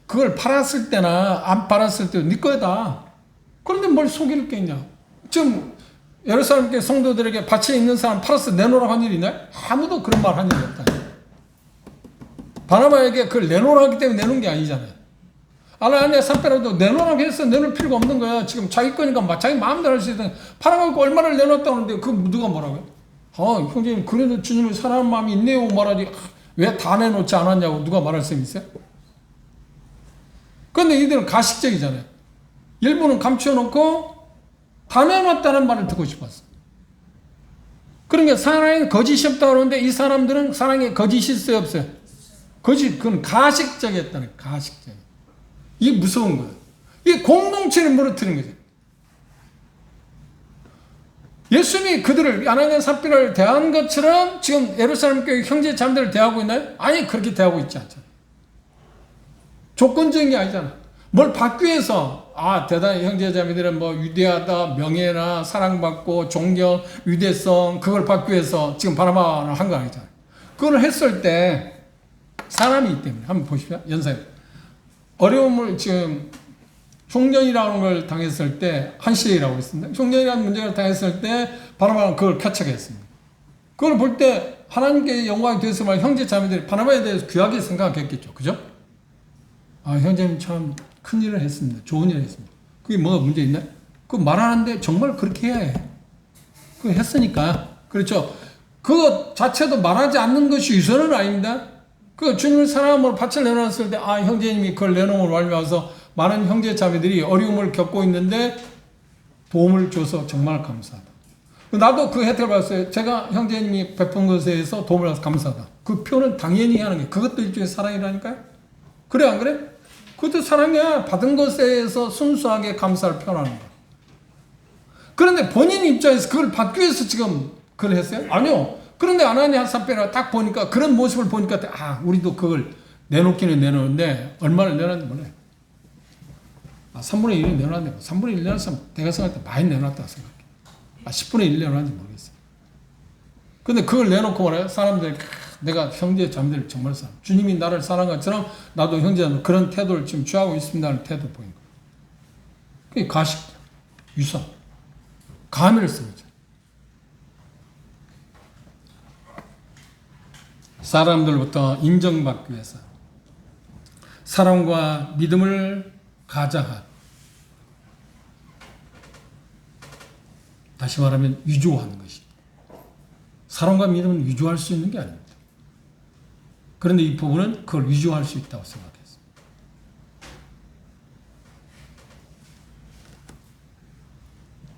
그걸 팔았을 때나 안 팔았을 때도 네 거다. 그런데 뭘 속일 게 있냐? 지금 예루살렘 교회 성도들에게 밭에 있는 사람 팔아서 내놓으라고 한 일이 있나요? 아무도 그런 말 한 일이 없다. 바나바에게 그걸 내놓으라고 하기 때문에 내놓은 게 아니잖아요. 아나니아 삽비라도 내놓으라고 해서 내놓을 필요가 없는 거야. 지금 자기 거니까 자기 마음대로 할 수 있다. 팔아갖고 얼마를 내놨다고 하는데 그 누가 뭐라고요? 형제님 그래도 주님을 사랑하는 마음이 있네요 말하지 왜 다 내놓지 않았냐고 누가 말할 수 있어요? 그런데 이들은 가식적이잖아요. 일부는 감춰놓고 다 내놨다는 말을 듣고 싶었어. 그러니까 사랑에 거짓이 없다고 그러는데 이 사람들은 사랑에 거짓이 있어요 없어요? 거짓, 그건 가식적이었다는 거예요. 가식적. 이게 무서운 거예요. 이게 공동체를 무너뜨리는 거죠. 예수님이 그들을 아나니아 삽비라를 대한 것처럼 지금 예루살렘 교회 형제 자매들을 대하고 있나요? 아니, 그렇게 대하고 있지 않잖아요. 조건적인 게 아니잖아. 뭘 받기 위해서, 대단히 형제자매들은 뭐 위대하다, 명예나 사랑받고 존경, 위대성, 그걸 받기 위해서 지금 바나바를 한 거 아니잖아요. 그걸 했을 때 사람이 있기 때문에. 한번 보십시오. 연사님. 어려움을 지금 흉년이라는 걸 당했을 때, 한시라고 했습니다. 흉년이라는 문제를 당했을 때 바나바는 그걸 캐치했습니다. 그걸 볼 때 하나님께 영광이 되었으면 형제 자매들이 바나바에 대해서 귀하게 생각했겠죠. 그죠? 형제님 참 큰 일을 했습니다. 좋은 일을 했습니다. 그게 뭐가 문제 있나? 그거 말하는데 정말 그렇게 해야 해. 그거 했으니까. 그렇죠. 그거 자체도 말하지 않는 것이 유선은 아닙니다. 그 주님을 사랑함으로 밭을 내놓았을 때, 형제님이 그걸 내놓음을 말미암아서 많은 형제 자매들이 어려움을 겪고 있는데 도움을 줘서 정말 감사하다. 나도 그 혜택을 받았어요. 제가 형제님이 베푼 것에 대해서 도움을 받아서 감사하다. 그 표는 당연히 하는 게, 그것도 일종의 사랑이라니까요? 그래, 안 그래? 그것도 사랑이야. 받은 것에 대해서 순수하게 감사를 표현하는 거야. 그런데 본인 입장에서 그걸 받기 위해서 지금 그걸 했어요? 아니요. 그런데 아나니아 삽비라가 딱 보니까, 그런 모습을 보니까, 우리도 그걸 내놓기는 내놓는데, 얼마를 내놨는지 몰라요. 3분의 1을 내놨는데, 3분의 1 내놨으면 내가 생각할 때 많이 내놨다고 생각해. 10분의 1 내놨는지 모르겠어요. 근데 그걸 내놓고 말해요. 사람들이, 내가 형제 자매들 정말 사랑. 주님이 나를 사랑한 것처럼 나도 형제자매 그런 태도를 지금 취하고 있습니다는 태도를 보인 거예요. 그게 가식, 유선, 가미를 쓰고 있죠. 사람들부터 인정받기 위해서 사랑과 믿음을 가장한, 다시 말하면 위조하는 것입니다. 사랑과 믿음은 위조할 수 있는 게 아닙니다. 그런데 이 부분은 그걸 위조할 수 있다고 생각했습니다.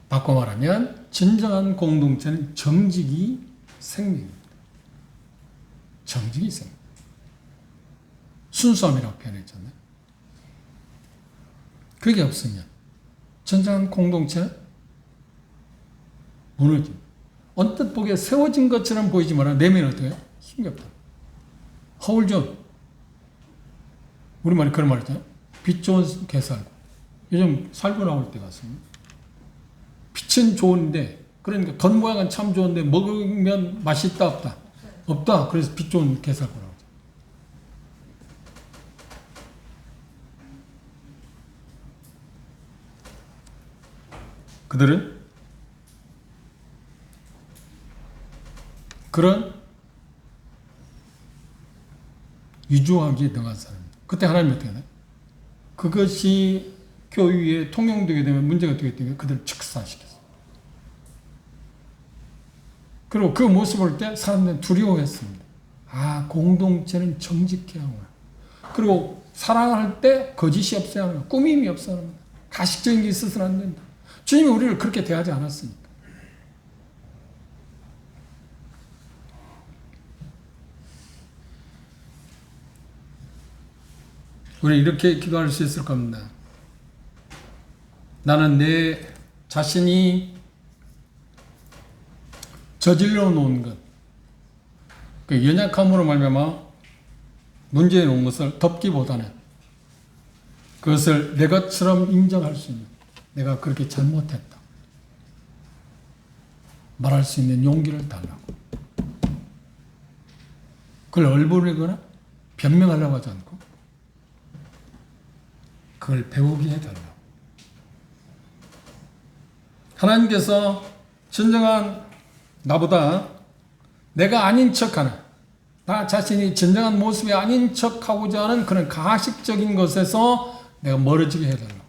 바꿔 말하면 진정한 공동체는 정직이 생명입니다. 정직이 생명. 순수함이라고 표현했잖아요. 그게 없으면 진정한 공동체는 무너집니다. 언뜻 보기에 세워진 것처럼 보이지만 내면은 어때요? 힘이 없다. 허울전. 우리말에 그런 말 있잖아요. 빛 좋은 게살구. 요즘 살구 나올 때 같습니다. 빛은 좋은데, 그러니까 겉모양은 참 좋은데 먹으면 맛있다 없다? 없다. 그래서 빛 좋은 게살구라고 하죠. 그들은 그런 위조하기에 능한 사람입니다. 그때 하나님이 어떻게 하나요? 그것이 교회에 통용되게 되면 문제가 되기 때문에 그들을 즉사시켰어요. 그리고 그 모습을 볼 때 사람들은 두려워했습니다. 공동체는 정직해야 하구나. 그리고 사랑할 때 거짓이 없어야 합니다. 꾸밈이 없어야 합니다. 가식적인 게 있어서는 안 된다. 주님이 우리를 그렇게 대하지 않았으니까. 우리 이렇게 기도할 수 있을 겁니다. 나는 내 자신이 저질러 놓은 것, 그 연약함으로 말미암아 문제에 놓은 것을 덮기보다는 그것을 내 것처럼 인정할 수 있는, 내가 그렇게 잘못했다 말할 수 있는 용기를 달라고. 그걸 얼버리거나 변명하려고 하지 않고 그걸 배우게 해달라고. 하나님께서 진정한 나보다 내가 아닌 척하는, 나 자신이 진정한 모습이 아닌 척하고자 하는 그런 가식적인 것에서 내가 멀어지게 해달라고.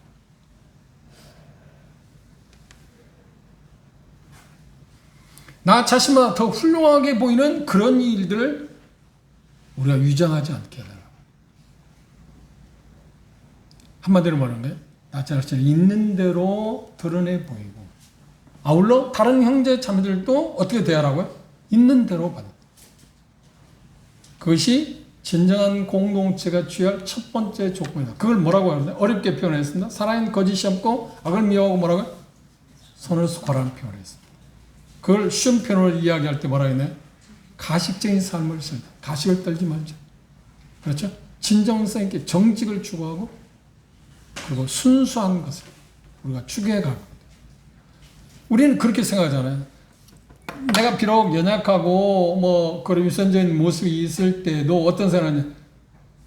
나 자신보다 더 훌륭하게 보이는 그런 일들을 우리가 위장하지 않게 해달라고. 한마디로 말하는 거예요. 나 자신을 있는 대로 드러내 보이고, 아울러 다른 형제 자매들도 어떻게 대하라고요? 있는 대로 받아. 그것이 진정한 공동체가 취할 첫 번째 조건이다. 그걸 뭐라고 하는데? 어렵게 표현했습니다. 사랑은 거짓이 없고 악을 미워하고 뭐라고요? 선을 속하라는 표현을 했습니다. 그걸 쉬운 표현으로 이야기할 때 뭐라 했나요? 가식적인 삶을 살다. 가식을 떨지 말자. 그렇죠? 진정성 있게 정직을 추구하고 그리고 순수한 것을 우리가 추구해 가고 우리는 그렇게 생각하잖아요. 내가 비록 연약하고 뭐 그런 위선적인 모습이 있을 때도 어떤 생각이냐,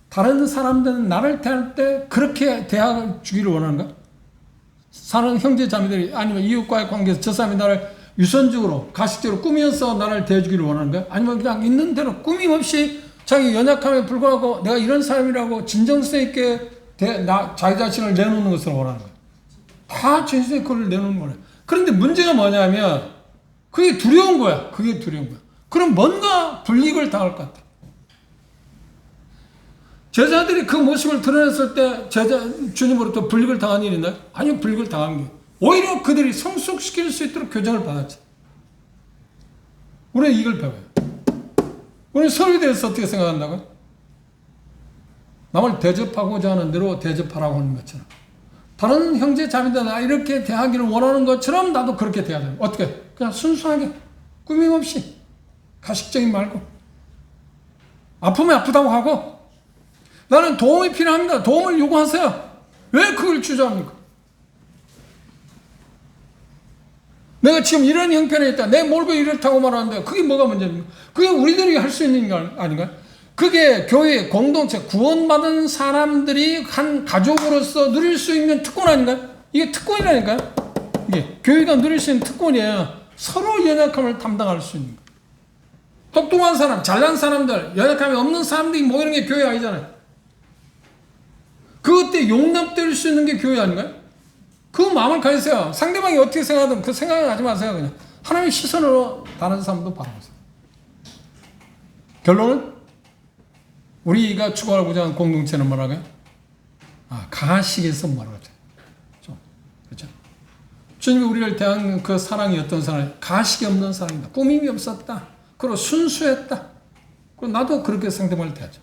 다른 사람들은 나를 대할 때 그렇게 대해 주기를 원하는가? 사는 형제 자매들이 아니면 이웃과의 관계에서 저 사람이 나를 위선적으로 가식적으로 꾸며서 나를 대해주기를 원하는가? 아니면 그냥 있는 대로 꾸밈없이 자기 연약함에 불구하고 내가 이런 사람이라고 진정성 있게 자기 자신을 내놓는 것을 원하는 거야. 다 진실의 그걸 내놓는 거야. 그런데 문제가 뭐냐면 그게 두려운 거야. 그게 두려운 거야. 그럼 뭔가 불이익을 당할 것 같아. 제자들이 그 모습을 드러냈을 때 주님으로부터 불이익을 당한 일이 있나요? 아니요, 불이익을 당한 게 오히려 그들이 성숙시킬 수 있도록 교정을 받았지. 우리는 이걸 배워요. 우리는 서로에 대해서 어떻게 생각한다고요? 남을 대접하고자 하는 대로 대접하라고 하는 것처럼 다른 형제 자매들 나 이렇게 대하기를 원하는 것처럼 나도 그렇게 대해야 돼요. 어떻게? 그냥 순수하게 꾸밈 없이 가식적인 말고 아프면 아프다고 하고 나는 도움이 필요합니다. 도움을 요구하세요. 왜 그걸 주저합니까? 내가 지금 이런 형편에 있다. 내 몰고 이렇다고 말하는데 그게 뭐가 문제입니까? 그게 우리들이 할 수 있는 게 아닌가요? 그게 교회 공동체 구원받은 사람들이 한 가족으로서 누릴 수 있는 특권 아닌가요? 이게 특권이라니까요. 이게 교회가 누릴 수 있는 특권이에요. 서로 연약함을 담당할 수 있는 거. 똑똑한 사람, 잘난 사람들, 연약함이 없는 사람들이 모이는 게 교회 아니잖아요. 그때 용납될 수 있는 게 교회 아닌가요? 그 마음을 가지세요. 상대방이 어떻게 생각하든 그 생각을 하지 마세요. 그냥 하나님의 시선으로 다른 사람도 바라보세요. 결론은 우리가 추구하고자 하는 공동체는 뭐라고요? 가식에서 멀어져. 그렇죠? 주님이 우리를 대한 그 사랑이 어떤 사랑이 가식이 없는 사랑이다. 꾸밈이 없었다. 그리고 순수했다. 그리고 나도 그렇게 상대방을 대하죠.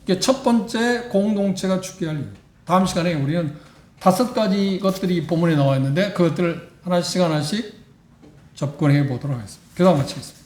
이게 첫 번째 공동체가 추구할 이유. 다음 시간에 우리는 5가지 것들이 본문에 나와 있는데 그것들을 하나씩 접근해 보도록 하겠습니다. 기도 마치겠습니다.